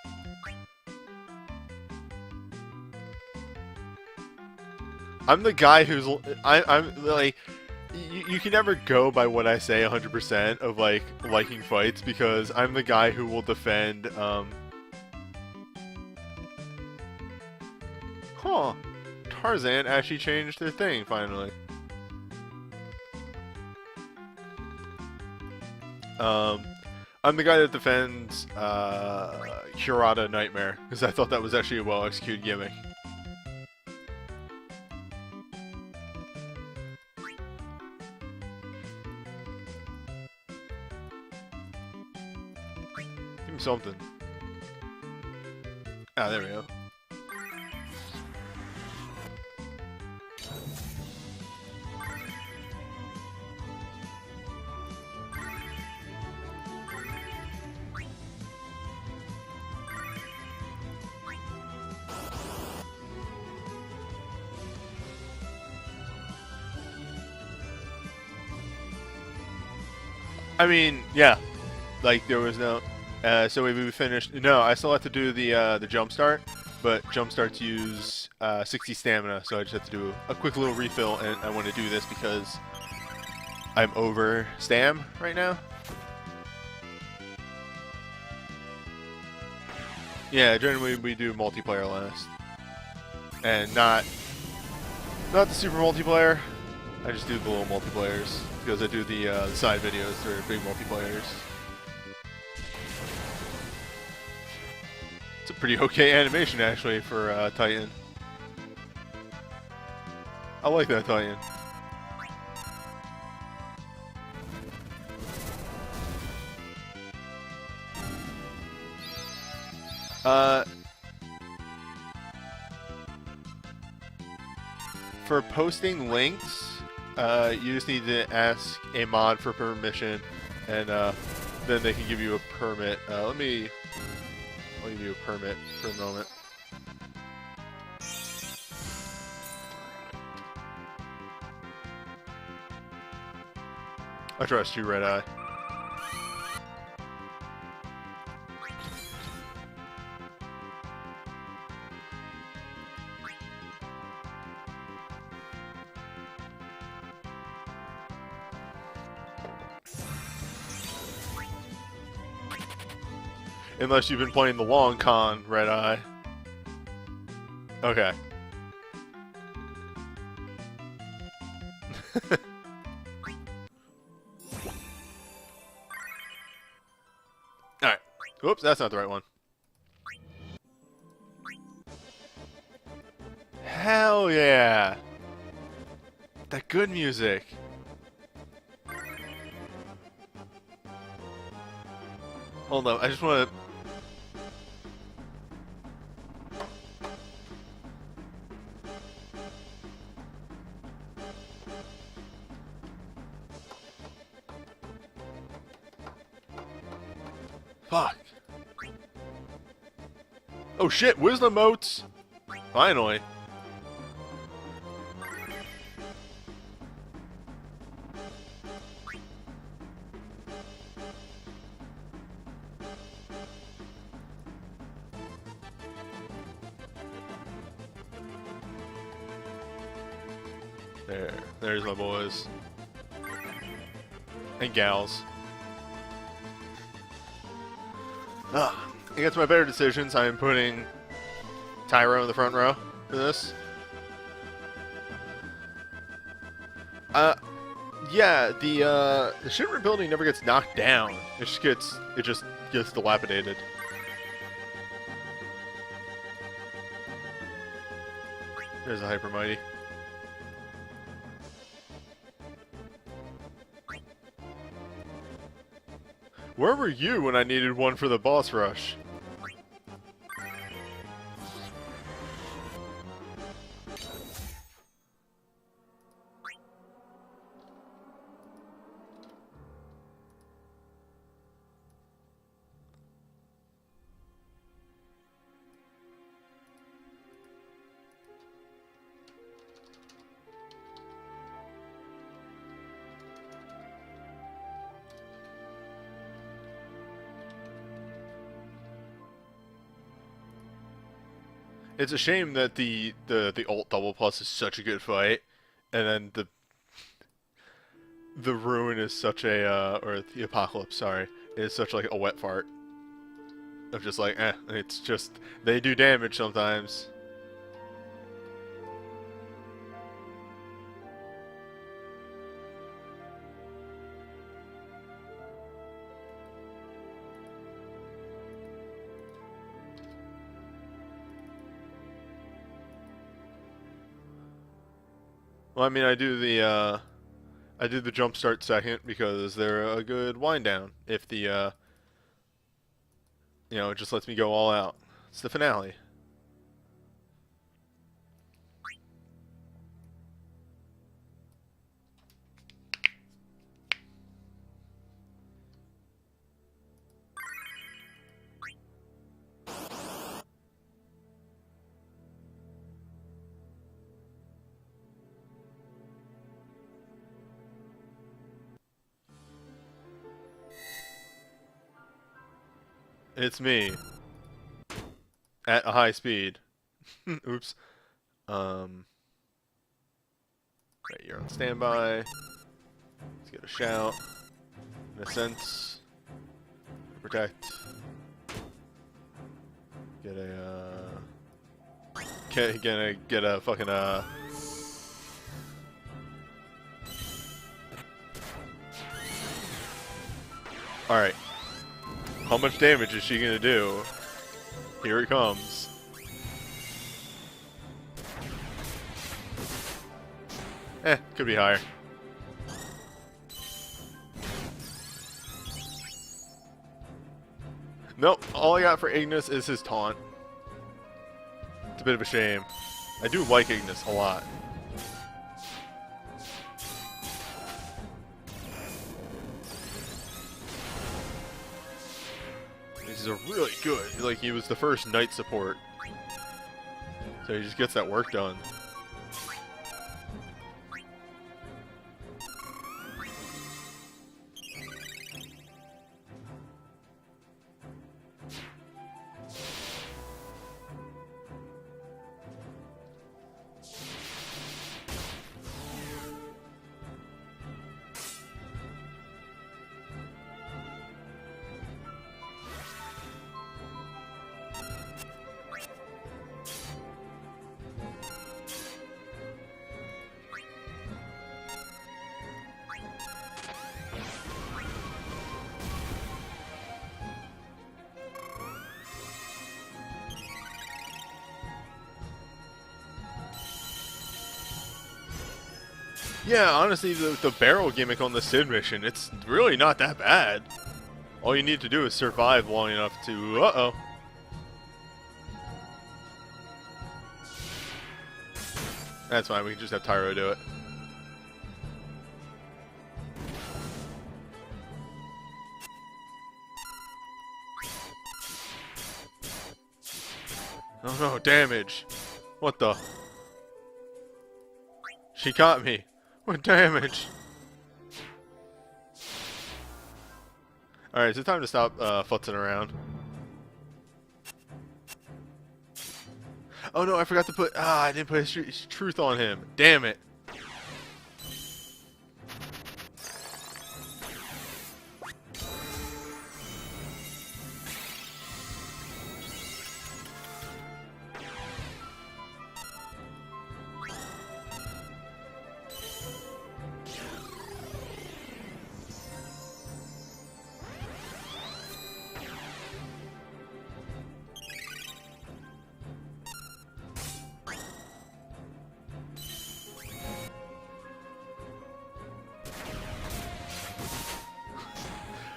I'm the guy who's... I'm like... You can never go by what I say 100% of, like, liking fights, because I'm the guy who will defend, Huh. Tarzan actually changed their thing, finally. I'm the guy that defends Kurata Nightmare, because I thought that was actually a well-executed gimmick. Give me something. Ah, there we go. I mean, yeah, like there was no. So we finished. No, I still have to do the jump start, but jump starts use 60 stamina, so I just have to do a quick little refill, and I want to do this because I'm over stam right now. Yeah, generally we do multiplayer last, and not the super multiplayer. I just do the little multiplayers because I do the side videos for big multiplayers. It's a pretty okay animation actually for Titan. I like that Titan. For posting links, you just need to ask a mod for permission, and then they can give you a permit. I'll give you a permit for a moment. I trust you, Red Eye. Unless you've been playing the long con, Red Eye. Okay. Alright. Whoops, that's not the right one. Hell yeah! That good music. Hold on, I just want to... Fuck. Oh shit, wisdom motes! Finally. There's my boys. And gals. Against my better decisions, I am putting Tyro in the front row for this. Yeah, the Shinra building never gets knocked down. It just gets dilapidated. There's a Hyper Mighty. Where were you when I needed one for the boss rush? It's a shame that the ult double plus is such a good fight, and then the ruin is such a or the apocalypse, sorry, is such like a wet fart of just like it's just they do damage sometimes. Well, I mean, I do the jump start second because they're a good wind down. If the it just lets me go all out. It's the finale. It's me. At a high speed. Oops. Right, you're on standby. Let's get a shout. In a sense. Protect. Get a fucking Alright. How much damage is she gonna do? Here it comes. Could be higher. Nope, all I got for Ignis is his taunt. It's a bit of a shame. I do like Ignis a lot. He's a really good, like he was the first knight support. So he just gets that work done. Yeah, honestly, the barrel gimmick on the Sid mission, it's really not that bad. All you need to do is survive long enough to... Uh-oh. That's fine, we can just have Tyro do it. Oh no, damage. What the? She caught me. What damage? Alright, so it's time to stop futzing around. Oh no, I forgot to put... I didn't put his truth on him. Damn it.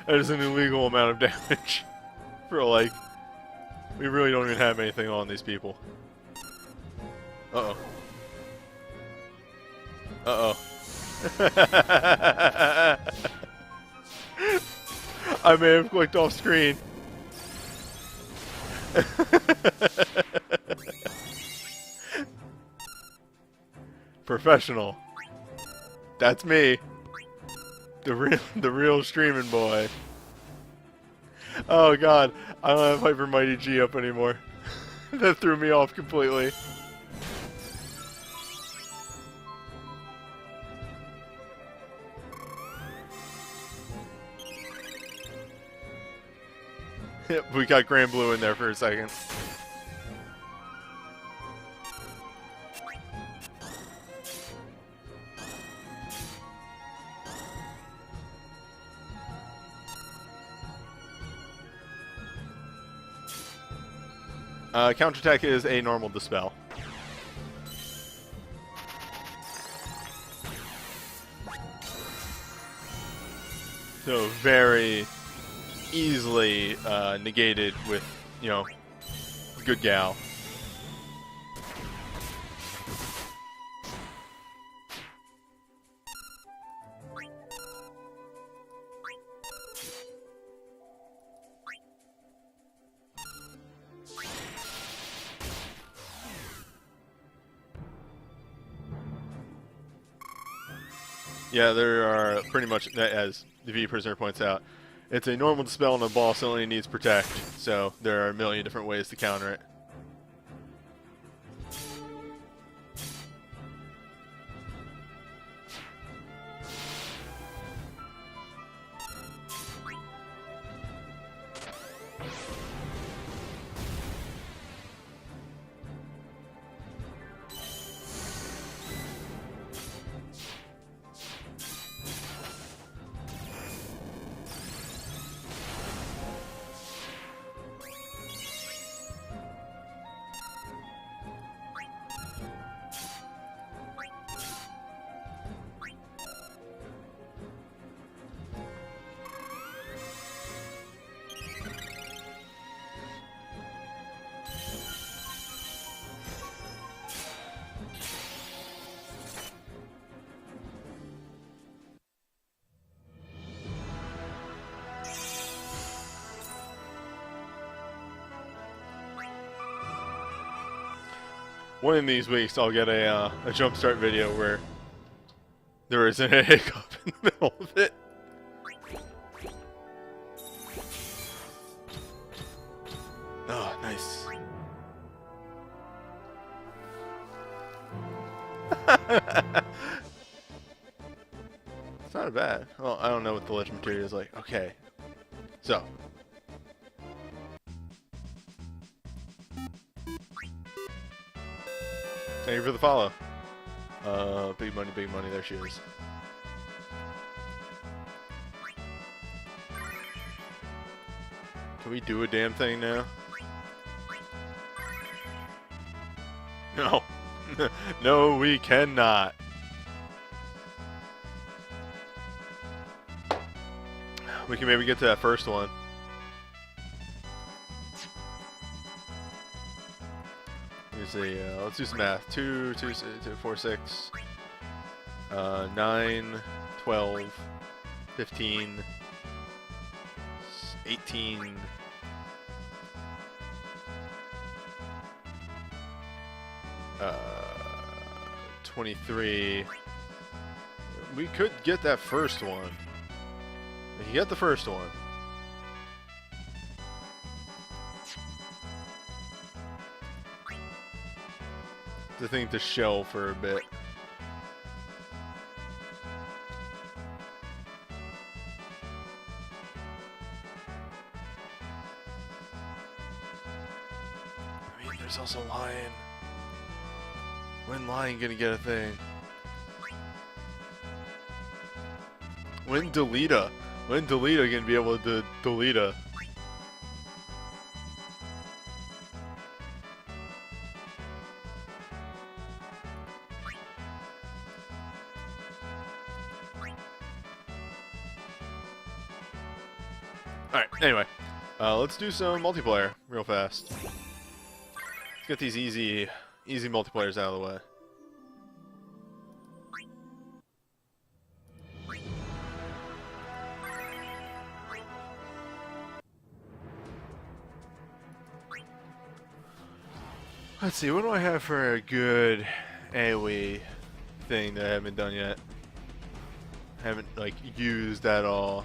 That is an illegal amount of damage. For like, we really don't even have anything on these people. Uh-oh. Uh-oh. I may have clicked off screen. Professional. That's me. The real streaming boy. Oh god, I don't have Hyper Mighty G up anymore. That threw me off completely. Yep, we got Grand Blue in there for a second. Counterattack is a normal dispel. So very easily negated with, you know, good gal. Yeah, there are pretty much, as the V Prisoner points out, it's a normal dispel and a boss only needs protect, so there are a million different ways to counter it. one of these weeks I'll get a jumpstart video where there isn't a hiccup in the middle of it. Oh, nice. It's not bad. Well, I don't know what the legend material is like. Okay. So. Thank you for the follow. Big money, big money. There she is. Can we do a damn thing now? No. No, we cannot. We can maybe get to that first one. Let's see, let's do some math. 2, 4, 6, 9, 12, 15, 18, 23. We could get that first one. We can get the first one. The thing to shell for a bit. I mean, there's also Lion. When Lion gonna get a thing? When Deleta? When Deleta gonna be able to Deleta? Alright, anyway. Let's do some multiplayer real fast. Let's get these easy multiplayers out of the way. Let's see, what do I have for a good AoE thing that I haven't done yet? Haven't, like, used at all.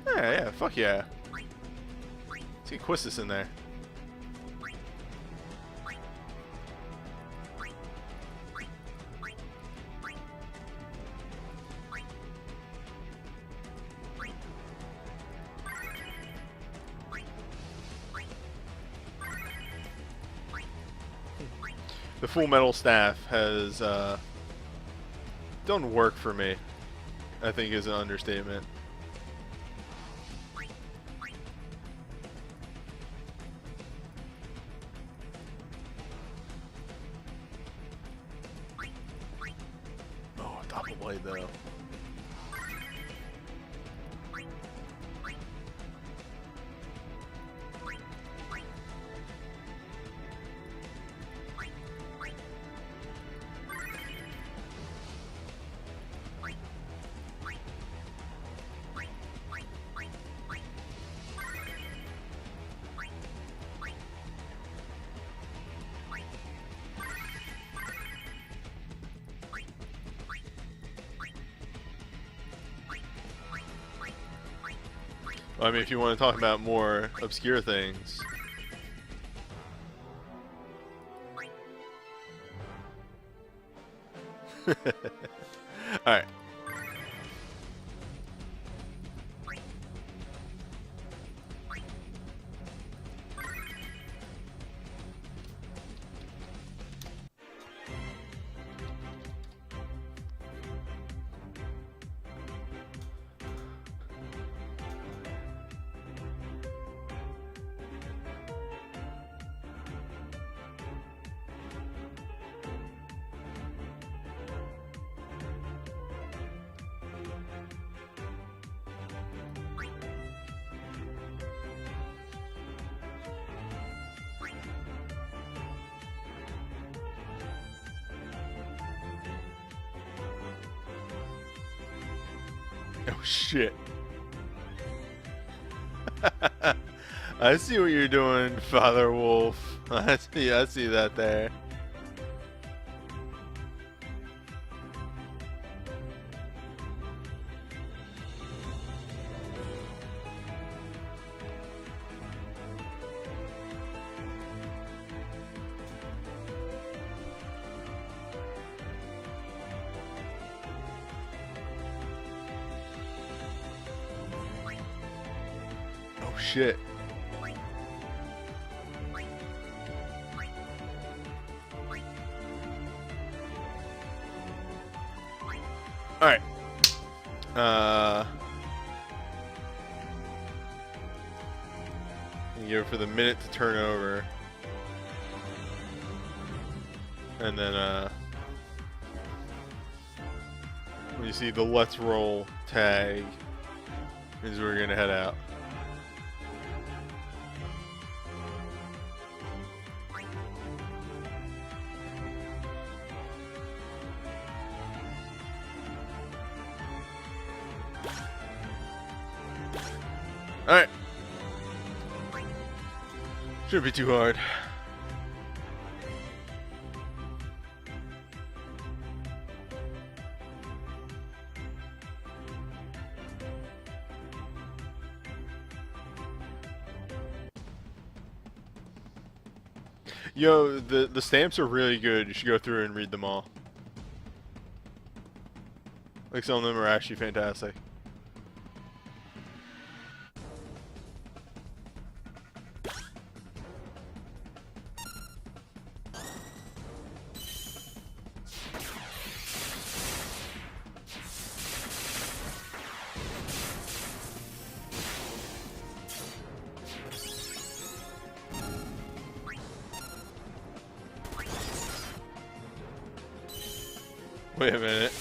Yeah, fuck yeah. Let's get Quistis in there. The Full Metal Staff has done work for me, I think is an understatement. Oh, double blade though. I mean, if you want to talk about more obscure things. Alright. Oh shit. I see what you're doing, Father Wolf. I see that there. Oh shit. Alright. You go for the minute to turn over. And then, when you see the let's roll tag, means we're gonna head out. Alright. Shouldn't be too hard. Yo, the stamps are really good. You should go through and read them all. Like, some of them are actually fantastic. Wait a minute.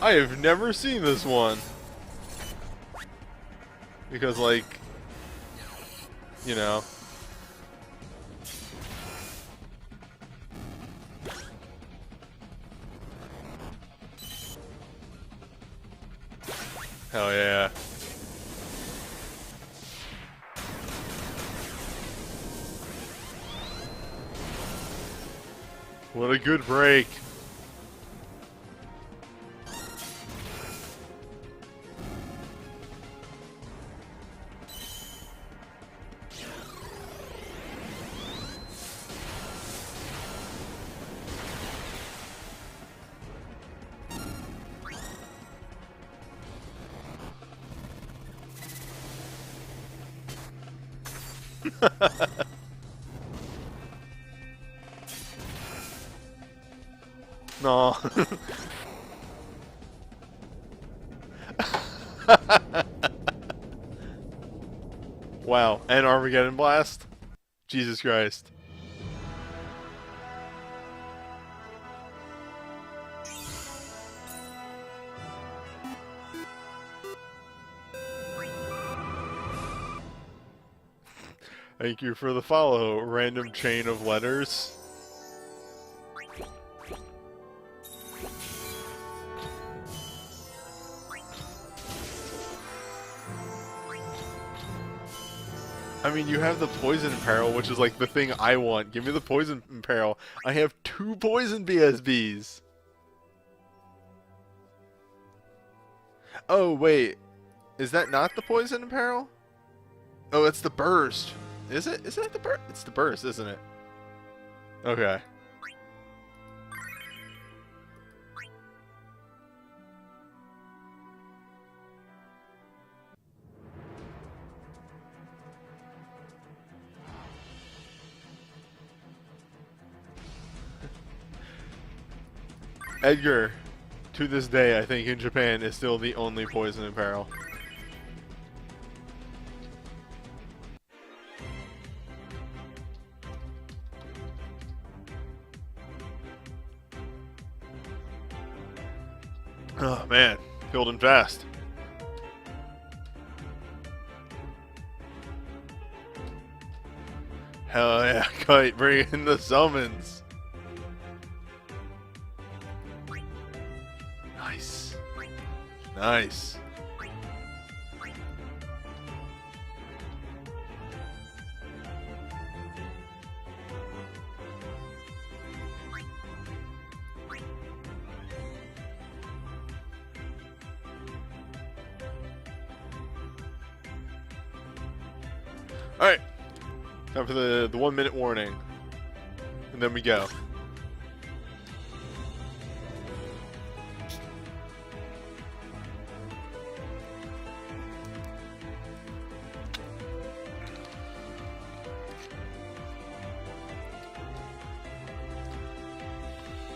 I have never seen this one. Because, like, you know. Hell yeah. What a good break. No. Wow, and Armageddon Blast? Jesus Christ. Thank you for the follow, random chain of letters. I mean, you have the Poison Imperil, which is like the thing I want. Give me the Poison Imperil. I have 2 Poison BSBs. Oh, wait. Is that not the Poison Imperil? Oh, it's the Burst. Is it? Isn't it the Burst? It's the Burst, isn't it? Okay. Edgar, to this day, I think in Japan, is still the only Poison Imperil. Oh man, killed him fast. Hell yeah, Kite, bring in the summons. Nice. Nice. Alright. Time for the 1 minute warning. And then we go.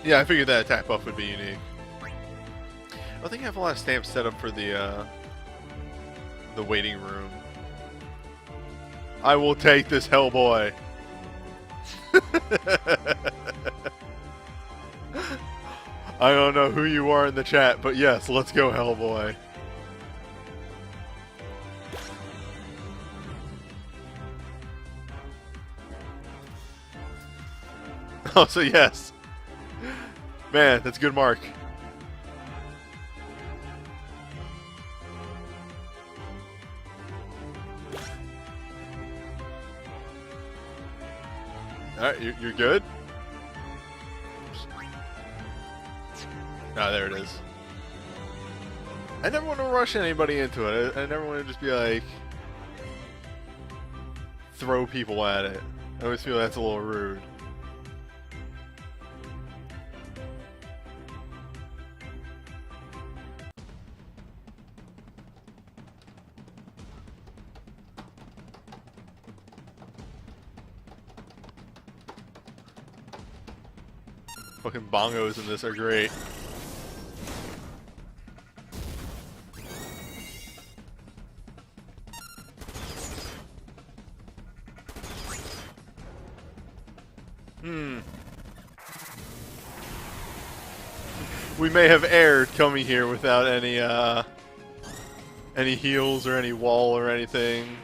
Yeah, I figured that attack buff would be unique. I don't think I have a lot of stamps set up for the waiting room. I will take this Hellboy. I don't know who you are in the chat, but yes, let's go Hellboy. Oh, so yes. Man, that's a good mark. Alright, you're good? Ah, there it is. I never want to rush anybody into it. I never want to just be like... throw people at it. I always feel that's a little rude. Fucking bongos in this are great. We may have erred coming here without any heals or any wall or anything.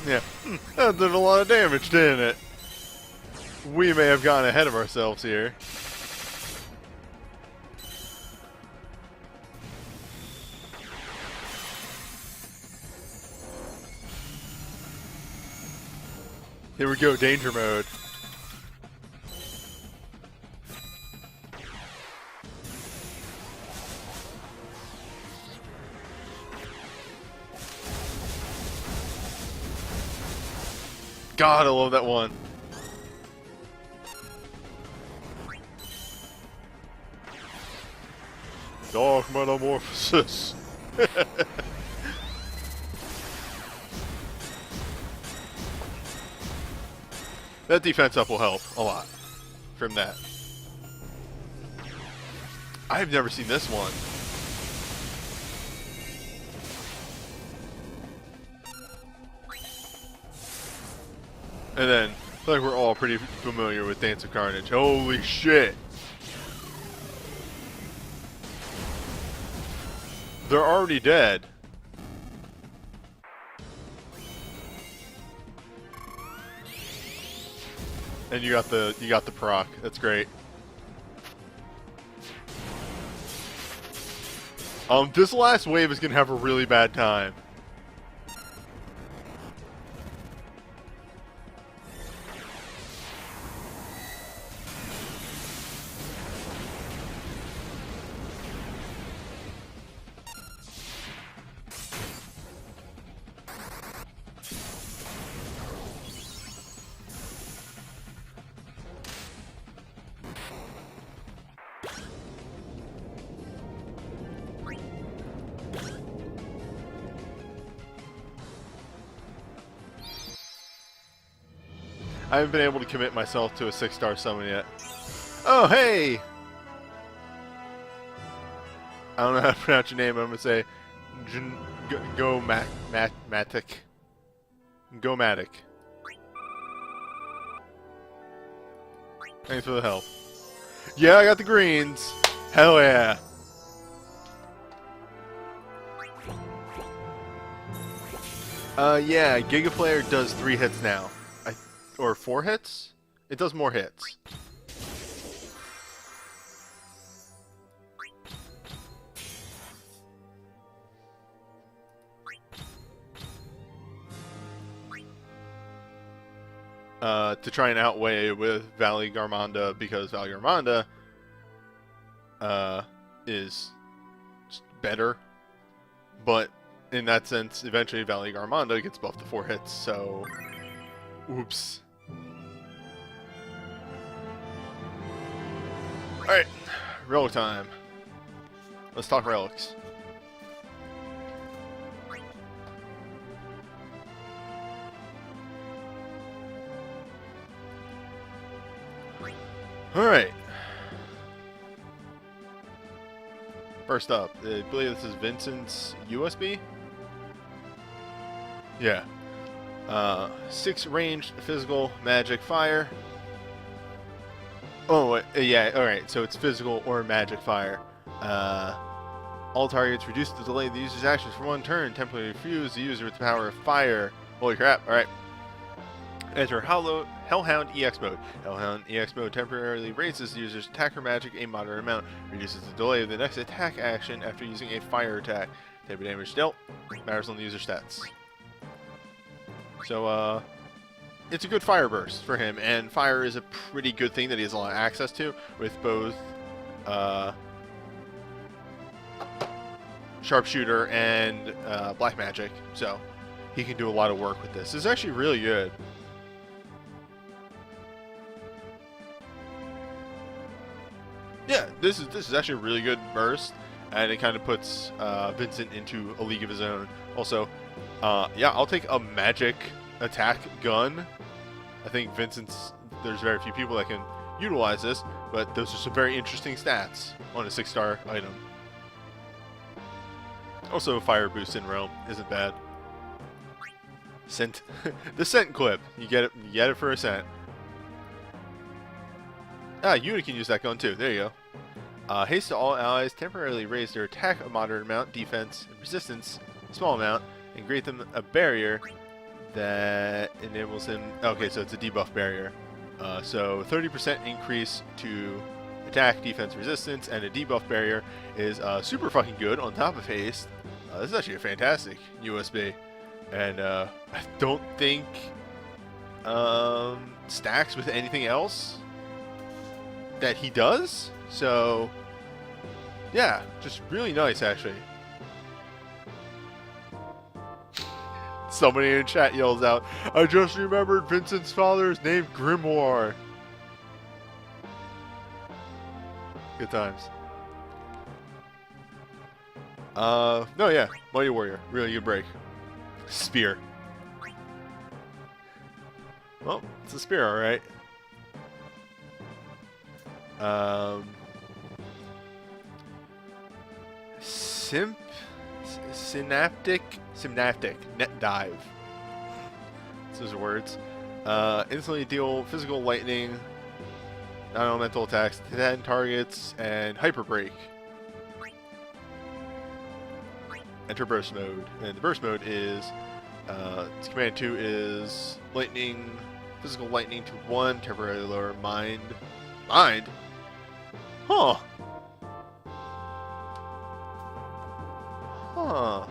Yeah, that did a lot of damage, didn't it? We may have gone ahead of ourselves here. Here we go, danger mode. God, I love that one. Dark Metamorphosis. That defense up will help a lot from that. I've never seen this one. And then, I feel like we're all pretty familiar with Dance of Carnage. Holy shit! They're already dead. And you got the proc. That's great. This last wave is gonna have a really bad time. I haven't been able to commit myself to a 6-star summon yet. Oh, hey! I don't know how to pronounce your name, but I'm going to say Gomatic. Gomatic. Thanks for the help. Yeah, I got the greens. Hell yeah. Yeah, Giga Player does 3 hits now. Or 4 hits? It does more hits. To try and outweigh with Valley Garmonda, because Valley Garmonda is better, but in that sense, eventually Valley Garmonda gets buffed to 4 hits, so oops. Alright, relic time. Let's talk relics. Alright. First up, I believe this is Vincent's USB? Yeah. 6 ranged, physical, magic, fire. Oh, yeah, alright, so it's physical or magic fire. All targets reduce the delay of the user's actions for 1 turn, temporarily fuse the user with the power of fire. Holy crap, alright. Enter Hellhound EX mode. Hellhound EX mode temporarily raises the user's attack or magic a moderate amount, reduces the delay of the next attack action after using a fire attack. Type of damage dealt matters on the user's stats. So, it's a good fire burst for him, and fire is a pretty good thing that he has a lot of access to with both sharpshooter and black magic. So, he can do a lot of work with this. This is actually really good. Yeah, this is actually a really good burst, and it kind of puts Vincent into a league of his own. Also, yeah, I'll take a magic attack gun. I think there's very few people that can utilize this, but those are some very interesting stats on a 6-star item. Also, fire boost in Realm isn't bad. Scent, the scent clip, you get it for a cent. Ah, Unit can use that gun too. There you go. Haste to all allies, temporarily raise their attack a moderate amount, defense, and resistance a small amount, and grant them a barrier that enables him. Okay, so it's a debuff barrier. So 30% increase to attack, defense, resistance, and a debuff barrier is super fucking good on top of haste. This is actually a fantastic USB, and I don't think stacks with anything else that he does. So yeah, just really nice actually. Somebody in chat yells out, "I just remembered Vincent's father's name, Grimoire." Good times. No, yeah, Mighty Warrior, really good break. Spear. Well, it's a spear, all right. Synaptic net dive. Those are words. Instantly deal physical lightning, non-elemental attacks to 10 targets, and hyper break. Enter burst mode, and the burst mode is its command 2 is lightning, physical lightning to 1, temporarily lower mind. Mind? Huh. Huh.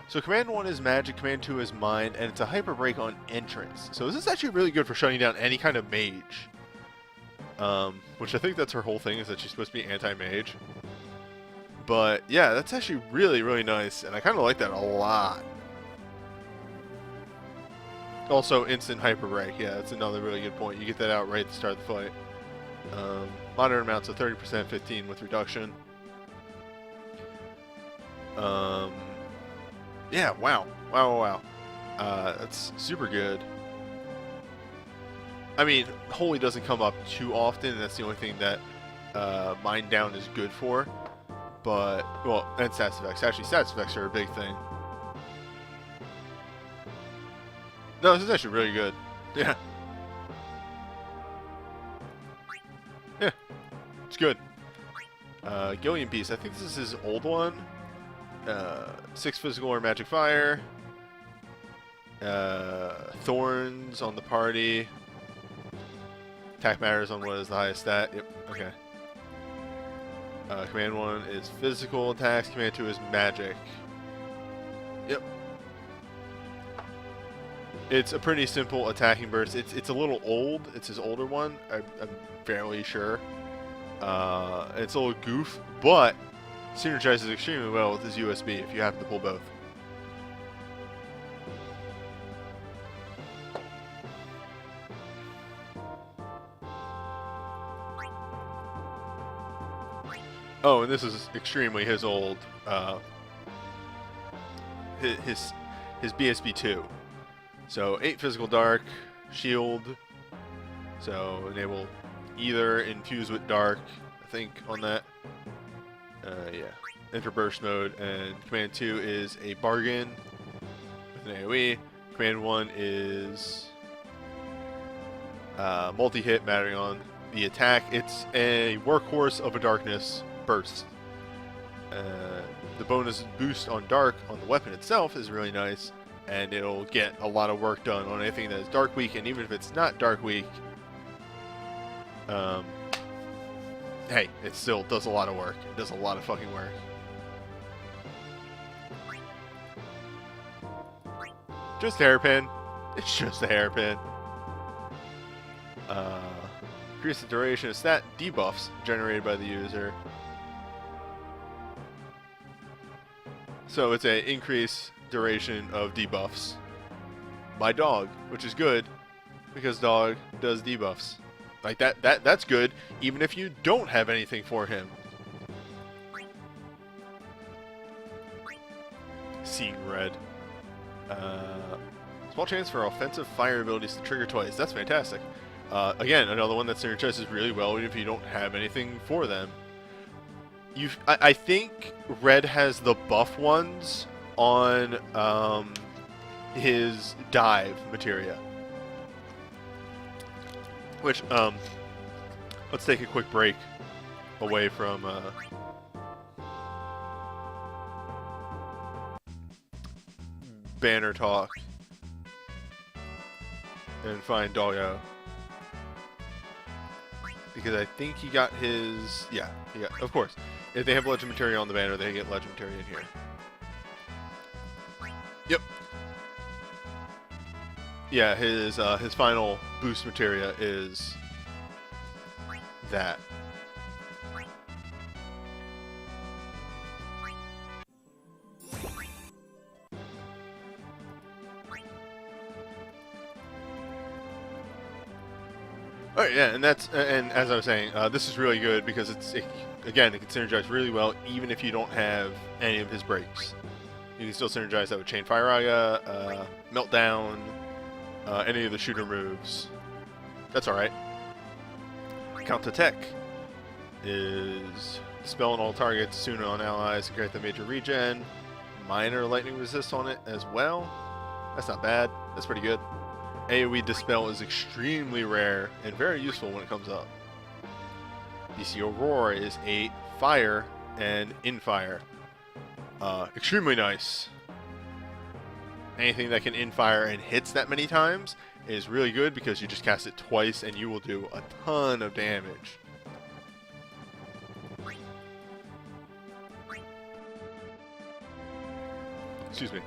So command 1 is magic, command 2 is mind, and it's a hyper break on entrance. So this is actually really good for shutting down any kind of mage. Which I think that's her whole thing, is that she's supposed to be anti-mage. But yeah, that's actually really, really nice, and I kind of like that a lot. Also, instant hyper break. Yeah, that's another really good point. You get that out right at the start of the fight. Moderate amounts of 30%, 15 with reduction. Yeah, wow. Wow. That's super good. I mean, Holy doesn't come up too often, and that's the only thing that Mind Down is good for. But, well, and stats effects. Actually, stats effects are a big thing. No, this is actually really good. Yeah. Yeah. It's good. Gillian Beast. I think this is his old one. 6 physical or magic fire. Thorns on the party. Attack matters on what is the highest stat. Yep, okay. Command 1 is physical attacks. Command 2 is magic. Yep. It's a pretty simple attacking burst. It's a little old. It's his older one. I'm fairly sure. It's a little goof, but synergizes extremely well with his USB if you happen to pull both. Oh, and this is extremely his old, his BSB2. So 8 physical dark, shield. So enable either infuse with dark, I think on that. Yeah. Enter burst mode, and command 2 is a bargain with an AoE. Command 1 is multi-hit, mattering on the attack. It's a workhorse of a darkness burst. The bonus boost on dark on the weapon itself is really nice, and it'll get a lot of work done on anything that is dark weak, and even if it's not dark weak, hey, it still does a lot of work. It does a lot of fucking work. Just a hairpin. It's just a hairpin. Increase the duration of stat debuffs generated by the user. So it's a increase duration of debuffs by dog, which is good because dog does debuffs. Like that's good even if you don't have anything for him. Seeing red. Small chance for offensive fire abilities to trigger twice. That's fantastic. Again, another one that synergizes really well even if you don't have anything for them. I think red has the buff ones on his dive materia. Which, let's take a quick break away from banner talk and find Doggo. Because I think he got his... Yeah, he got... Of course. If they have legend materia on the banner, they get legend materia in here. Yep. Yeah, his final boost materia is that. Oh yeah, and that's and as I was saying, this is really good because again, it can synergize really well even if you don't have any of his breaks. You can still synergize that with Chain Fire Aga, Meltdown, any of the shooter moves. That's alright. Count Tech is dispel on all targets, soon on allies, and grant the major regen. Minor lightning resist on it as well. That's not bad. That's pretty good. AoE Dispel is extremely rare and very useful when it comes up. DC Aurora is 8 fire and in fire. Extremely nice. Anything that can in fire and hits that many times is really good because you just cast it twice and you will do a ton of damage. Excuse me.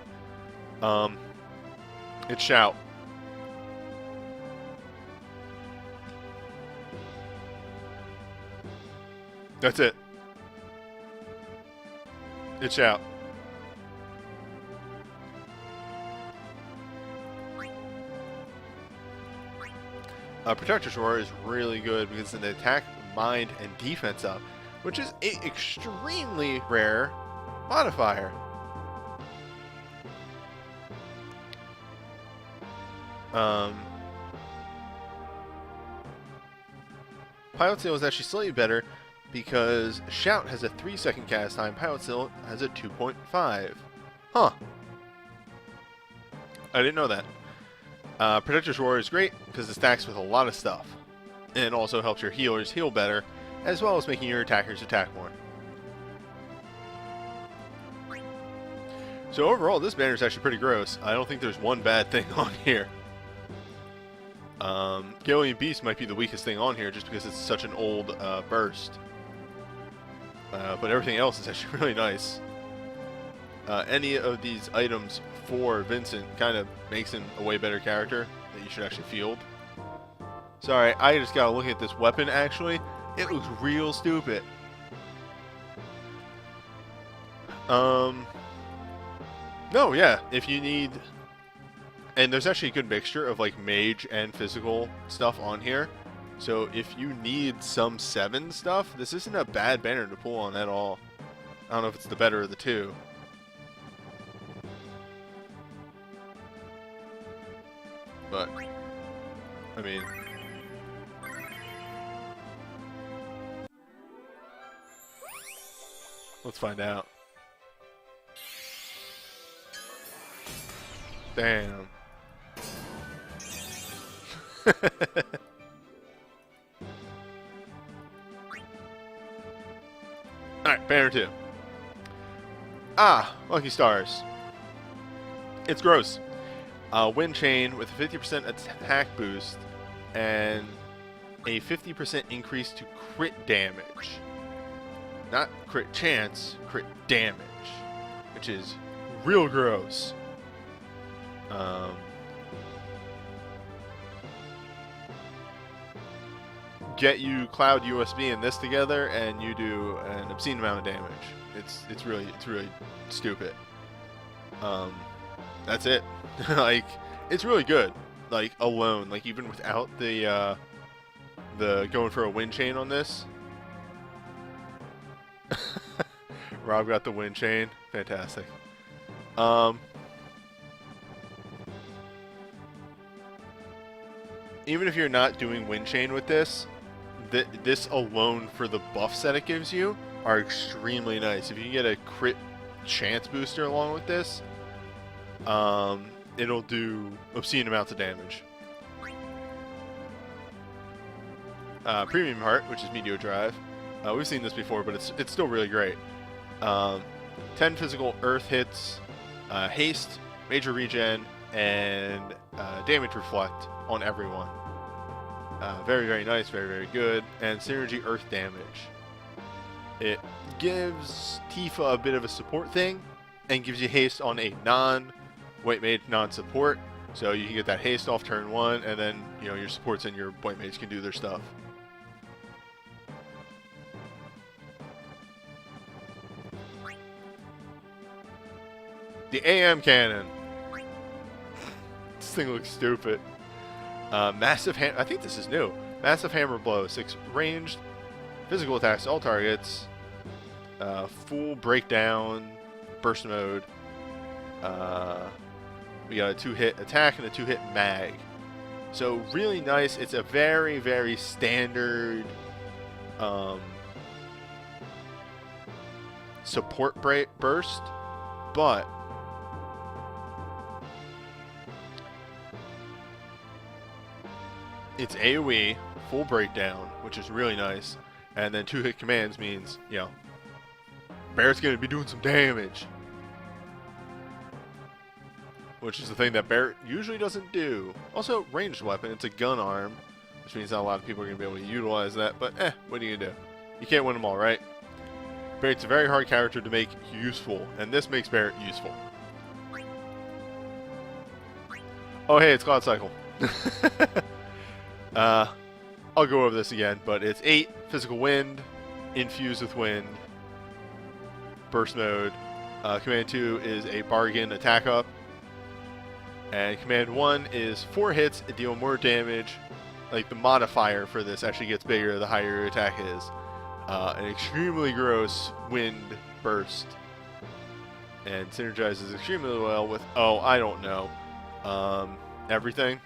It's Shout. That's it. It's Shout. Protector's Roar is really good because it's an attack, mind, and defense up, which is an extremely rare modifier. Pilot Seal is actually slightly better because Shout has a 3-second cast time, Pilot Seal has a 2.5. Huh. I didn't know that. Protector's Roar is great because it stacks with a lot of stuff. And it also helps your healers heal better, as well as making your attackers attack more. So overall, this banner is actually pretty gross. I don't think there's one bad thing on here. Gillian Beast might be the weakest thing on here just because it's such an old burst. But everything else is actually really nice. Any of these items for Vincent kind of makes him a way better character that you should actually field. Sorry, I just gotta look at this weapon actually. It looks real stupid. No, yeah, if you need... And there's actually a good mixture of like mage and physical stuff on here. So if you need some 7 stuff, this isn't a bad banner to pull on at all. I don't know if it's the better of the two. But, I mean... Let's find out. Damn. Alright, banner 2. Ah, Lucky Stars. It's gross. Wind Chain with a 50% attack boost and a 50% increase to crit damage. Not crit chance, crit damage. Which is real gross. Get you Cloud USB and this together, and you do an obscene amount of damage. It's really stupid. That's it. Like, it's really good. Like alone, like even without the going for a wind chain on this. Rob got the wind chain. Fantastic. Even if you're not doing wind chain with this, this alone for the buffs that it gives you are extremely nice. If you can get a crit chance booster along with this, it'll do obscene amounts of damage. Premium Heart, which is Meteor Drive. We've seen this before, but it's still really great. 10 physical earth hits, haste, major regen, and damage reflect on everyone. Very nice, very good. And synergy earth damage. It gives Tifa a bit of a support thing and gives you haste on a non-white mage non-support. So you can get that haste off turn 1, and then your supports and your white mage can do their stuff. The AM cannon. This thing looks stupid. Massive hammer. I think this is new. Massive hammer blow. 6 ranged physical attacks to all targets. Full breakdown. Burst mode. We got a 2-hit attack and a 2-hit mag. So really nice. It's a very standard support burst, but it's AoE, full breakdown, which is really nice, and then 2-hit commands means, Barret's going to be doing some damage. Which is the thing that Barret usually doesn't do. Also, ranged weapon, it's a gun arm, which means not a lot of people are going to be able to utilize that, but what are you going to do? You can't win them all, right? Barret's a very hard character to make useful, and this makes Barret useful. Oh hey, it's Cloud Cycle. I'll go over this again, but it's 8 physical wind, infused with wind, burst mode. Command 2 is a bargain attack up, and command 1 is 4 hits, deal more damage. Like the modifier for this actually gets bigger the higher your attack is. An extremely gross wind burst, and synergizes extremely well with I don't know, everything.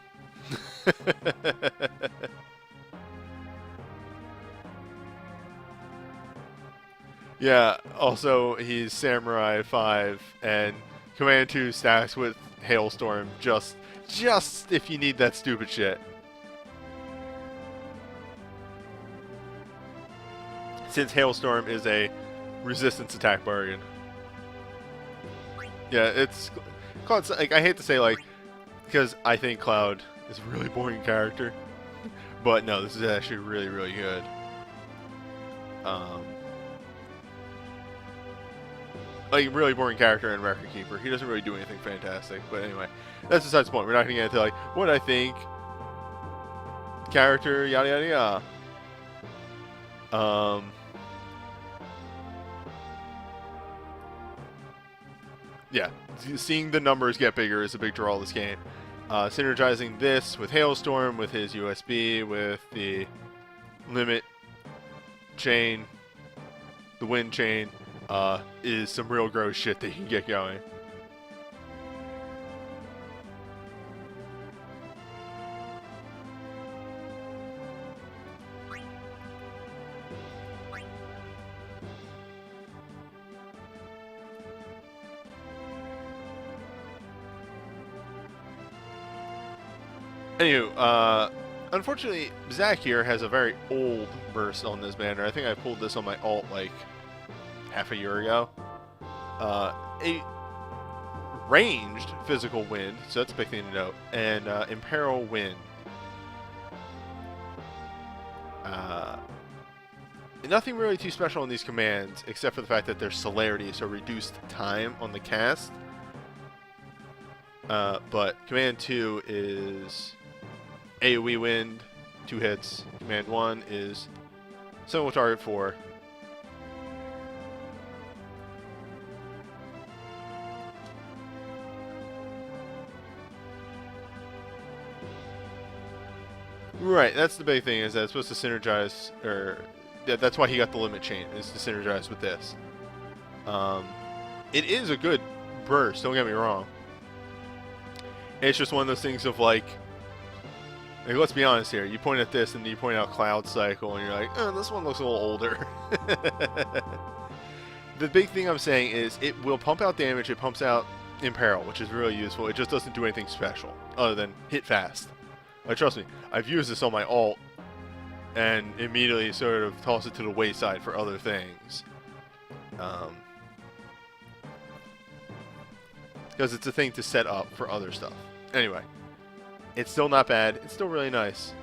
Yeah, also he's Samurai 5 and Command 2 stacks with Hailstorm just if you need that stupid shit. Since Hailstorm is a resistance attack bargain. Yeah, it's Cloud's like, I hate to say like, because I think Cloud is a really boring character, but no, this is actually really, really good. Like, really boring character in Record Keeper. He doesn't really do anything fantastic, but anyway, that's besides the point. We're not gonna get into like what I think, character, yada yada yada. Yeah, seeing the numbers get bigger is a big draw of this game. Synergizing this with Hailstorm, with his USB, with the limit chain, the wind chain, is some real gross shit that you can get going. Anywho, unfortunately, Zach here has a very old burst on this banner. I think I pulled this on my alt like half a year ago. A ranged physical wind, so that's a big thing to note, and imperil wind. Nothing really too special in these commands, except for the fact that there's celerity, so reduced time on the cast. But command 2 is AoE wind, 2 hits. Command 1 is single target 4. Right, that's the big thing, is that it's supposed to synergize, or that's why he got the limit chain, is to synergize with this. It is a good burst, don't get me wrong. It's just one of those things of like, let's be honest here, you point at this and you point out Cloud Cycle and you're like, oh, this one looks a little older. The big thing I'm saying is it will pump out damage, it pumps out Imperil, which is really useful. It just doesn't do anything special other than hit fast. Trust me, I've used this on my alt and immediately sort of toss it to the wayside for other things. Because it's a thing to set up for other stuff. Anyway, it's still not bad. It's still really nice.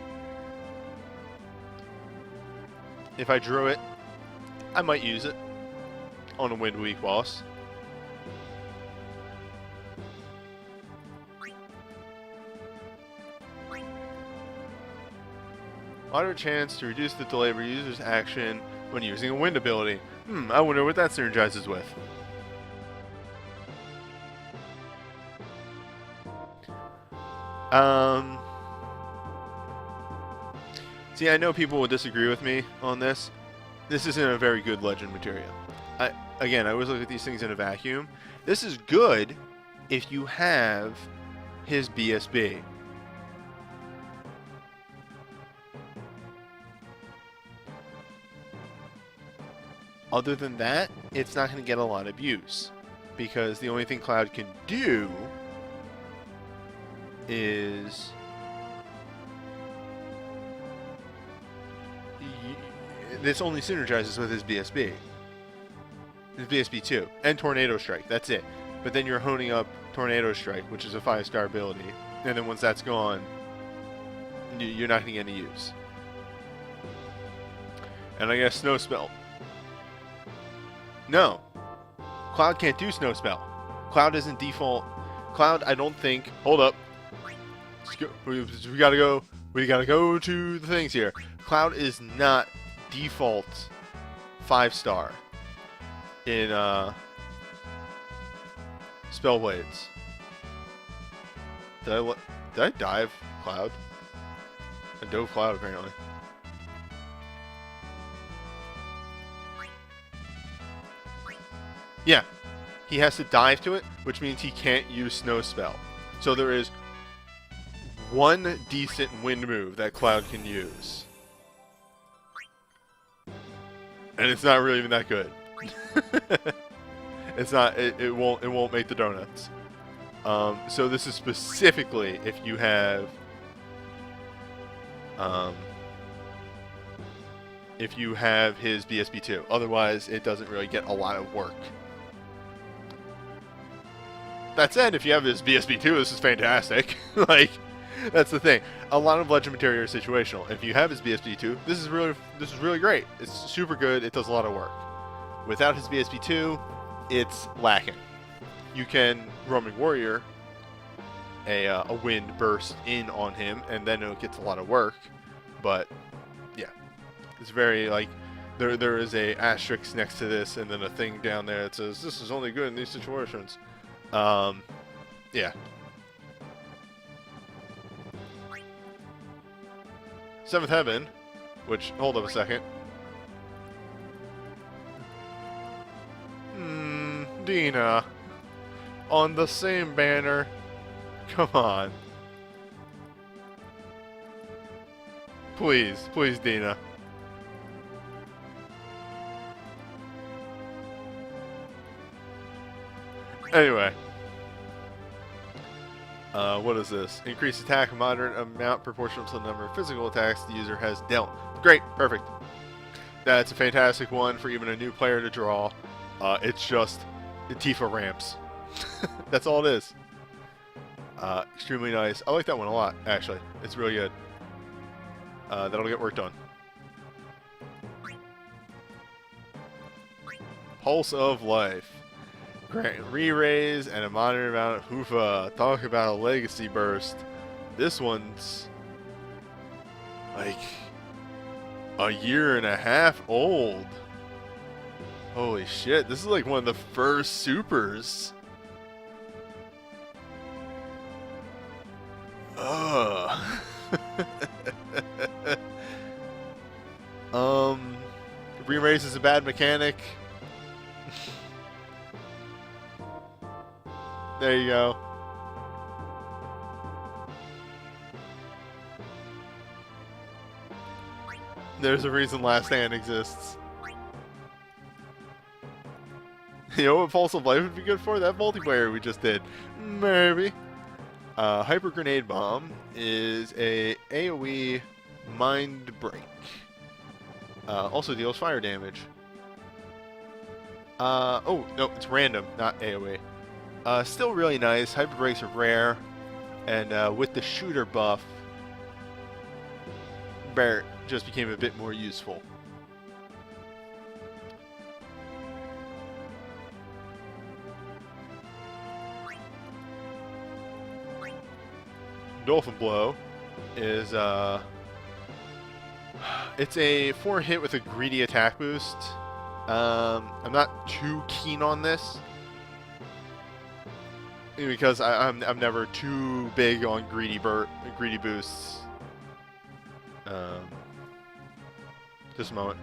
If I drew it, I might use it on a Wind Weak boss. Moderate chance to reduce the delay of a user's action when using a wind ability. I wonder what that synergizes with. See, I know people will disagree with me on this. This isn't a very good legend material. Again, I always look at these things in a vacuum. This is good if you have his BSB. Other than that, it's not going to get a lot of use, because the only thing Cloud can do is this only synergizes with his BSB. His BSB 2 and Tornado Strike, that's it. But then you're honing up Tornado Strike, which is a 5-star ability, and then once that's gone, you're not going to get any use. And I guess Snow Spell. No, Cloud can't do Snow Spell. Cloud isn't default. Cloud, I don't think. Hold up. We gotta go. We gotta go to the things here. Cloud is not default 5-star in Spellblades. Did I dive Cloud? I dove Cloud apparently. Yeah, he has to dive to it, which means he can't use Snow Spell. So there is one decent wind move that Cloud can use. And it's not really even that good. It's not, it won't make the donuts. So this is specifically if you have his BSB2. Otherwise, it doesn't really get a lot of work. That said, if you have his BSB2, this is fantastic. Like, that's the thing. A lot of legend material are situational. If you have his BSB2, this is really great. It's super good. It does a lot of work. Without his BSB2, it's lacking. You can Roaming Warrior a wind burst in on him, and then it gets a lot of work. But yeah, it's very like there is a asterisk next to this, and then a thing down there that says this is only good in these situations. Yeah. Seventh Heaven, which, hold up a second. Dina. On the same banner. Come on. Please, please, Dina. Anyway. What is this? Increased attack, a moderate amount proportional to the number of physical attacks the user has dealt. Great, perfect. That's a fantastic one for even a new player to draw. It's just Tifa ramps. That's all it is. Extremely nice. I like that one a lot, actually. It's really good. That'll get worked on. Pulse of Life. Grant re-raise and a moderate amount of Hoofa. Talk about a legacy burst. This one's like a year and a half old. Holy shit, this is like one of the first supers. Ugh. Re-raise is a bad mechanic. There you go. There's a reason Last Stand exists. You know what Pulse of Life would be good for? That multiplayer we just did. Maybe. Hyper Grenade Bomb is a AoE Mind Break. Also deals fire damage. Oh, no, it's random, not AoE. Still really nice. Hyper Breaks are rare. And with the shooter buff, Barret just became a bit more useful. Dolphin Blow is it's a 4-hit with a greedy attack boost. I'm not too keen on this because I'm never too big on greedy boosts. Just a moment.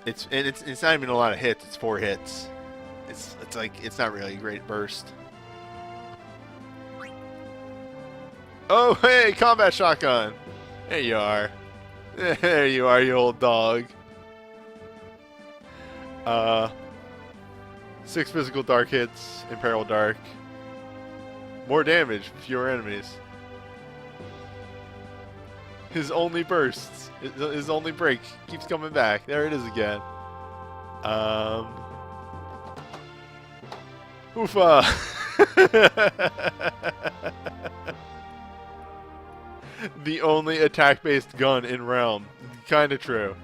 It's not even a lot of hits. It's 4 hits. It's like it's not really a great burst. Oh hey, combat shotgun. There you are. There you are, you old dog. 6 physical dark hits, Imperial Dark. More damage, fewer enemies. His only bursts, his only break keeps coming back. There it is again. Oofa. The only attack-based gun in Realm. Kind of true.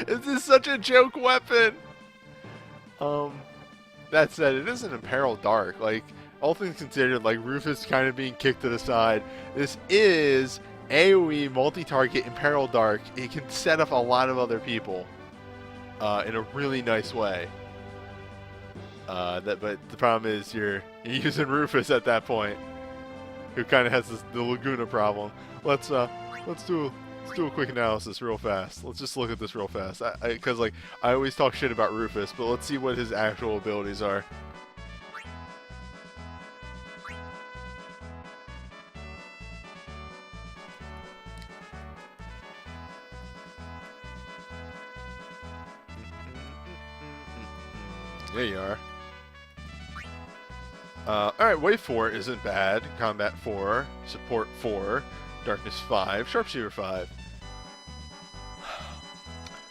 This is such a joke weapon. That said, it is an Imperial Dark. Like, all things considered, like Rufus kind of being kicked to the side. This is AoE multi-target Imperial Dark. It can set up a lot of other people in a really nice way. But the problem is you're using Rufus at that point, who kind of has the Laguna problem. Let's do a quick analysis real fast. Let's just look at this real fast. Because like I always talk shit about Rufus, but let's see what his actual abilities are. There you are. Alright, Wave 4 isn't bad. Combat 4, Support 4, Darkness 5, Sharpshooter 5.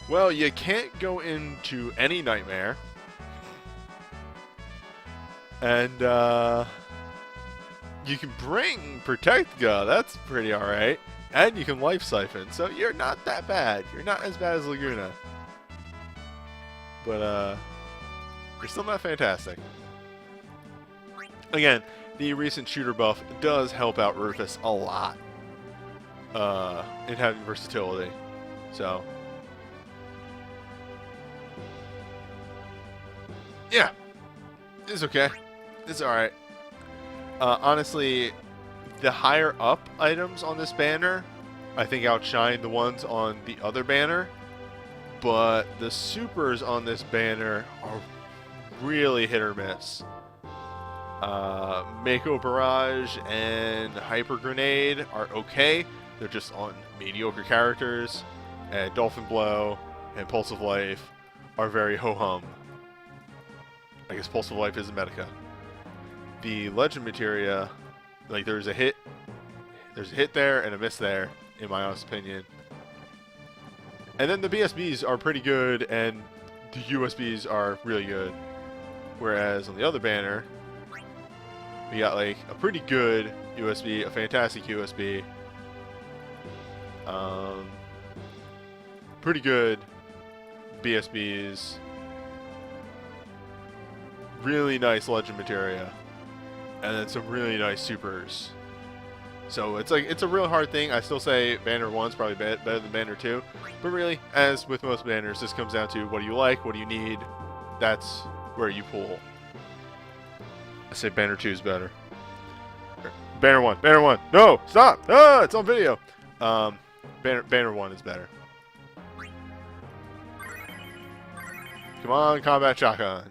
Well, you can't go into any Nightmare. And, you can bring Protect Ga, that's pretty alright. And you can Life Siphon, so you're not that bad. You're not as bad as Laguna. But, you're still not fantastic. Again, the recent shooter buff does help out Rufus a lot. In having versatility. So, yeah. It's okay. It's alright. Honestly, the higher up items on this banner, I think outshine the ones on the other banner. But the supers on this banner are really hit or miss. Mako Barrage and Hyper Grenade are okay. They're just on mediocre characters. And Dolphin Blow and Pulse of Life are very ho-hum. I guess Pulse of Life is a Medica. The Legend Materia, like there's a hit there and a miss there, in my honest opinion. And then the BSBs are pretty good and the USBs are really good. Whereas on the other banner, we got like a pretty good USB, a fantastic USB, pretty good BSBs, really nice Legend Materia, and then some really nice supers. So it's like, it's a real hard thing. I still say banner 1's probably better than banner 2, but really, as with most banners, this comes down to what do you like, what do you need. That's where you pull. I say banner 2 is better. Banner 1, banner 1. No, stop! Ah, it's on video. Banner 1 is better. Come on, Combat Shotgun.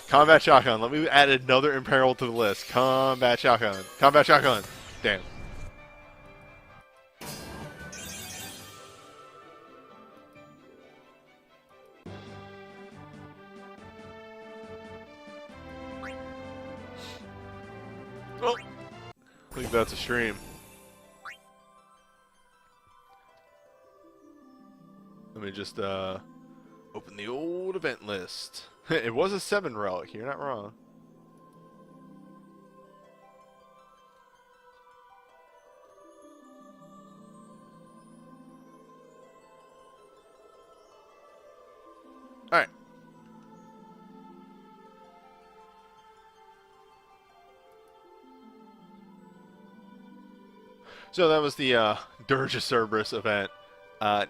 Combat Shotgun. Let me add another Imperil to the list. Combat Shotgun. Combat Shotgun. Damn. Oh, I think that's a stream. Let me just open the old event list. It was a 7 relic, you're not wrong. Alright. So that was the Dirge Cerberus event.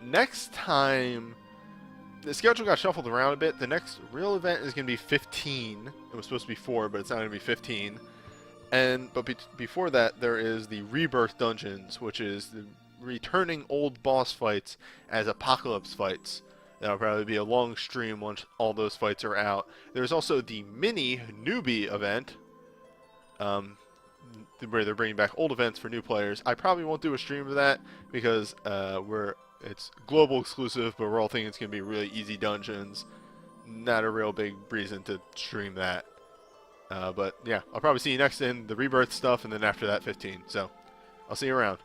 Next time, the schedule got shuffled around a bit. The next real event is going to be 15. It was supposed to be 4, but it's not going to be 15. But before that, there is the Rebirth Dungeons, which is the returning old boss fights as Apocalypse fights. That'll probably be a long stream once all those fights are out. There's also the mini newbie event, where they're bringing back old events for new players. I probably won't do a stream of that because it's global exclusive, but we're all thinking it's going to be really easy dungeons. Not a real big reason to stream that. But yeah, I'll probably see you next in the Rebirth stuff, and then after that 15. So I'll see you around.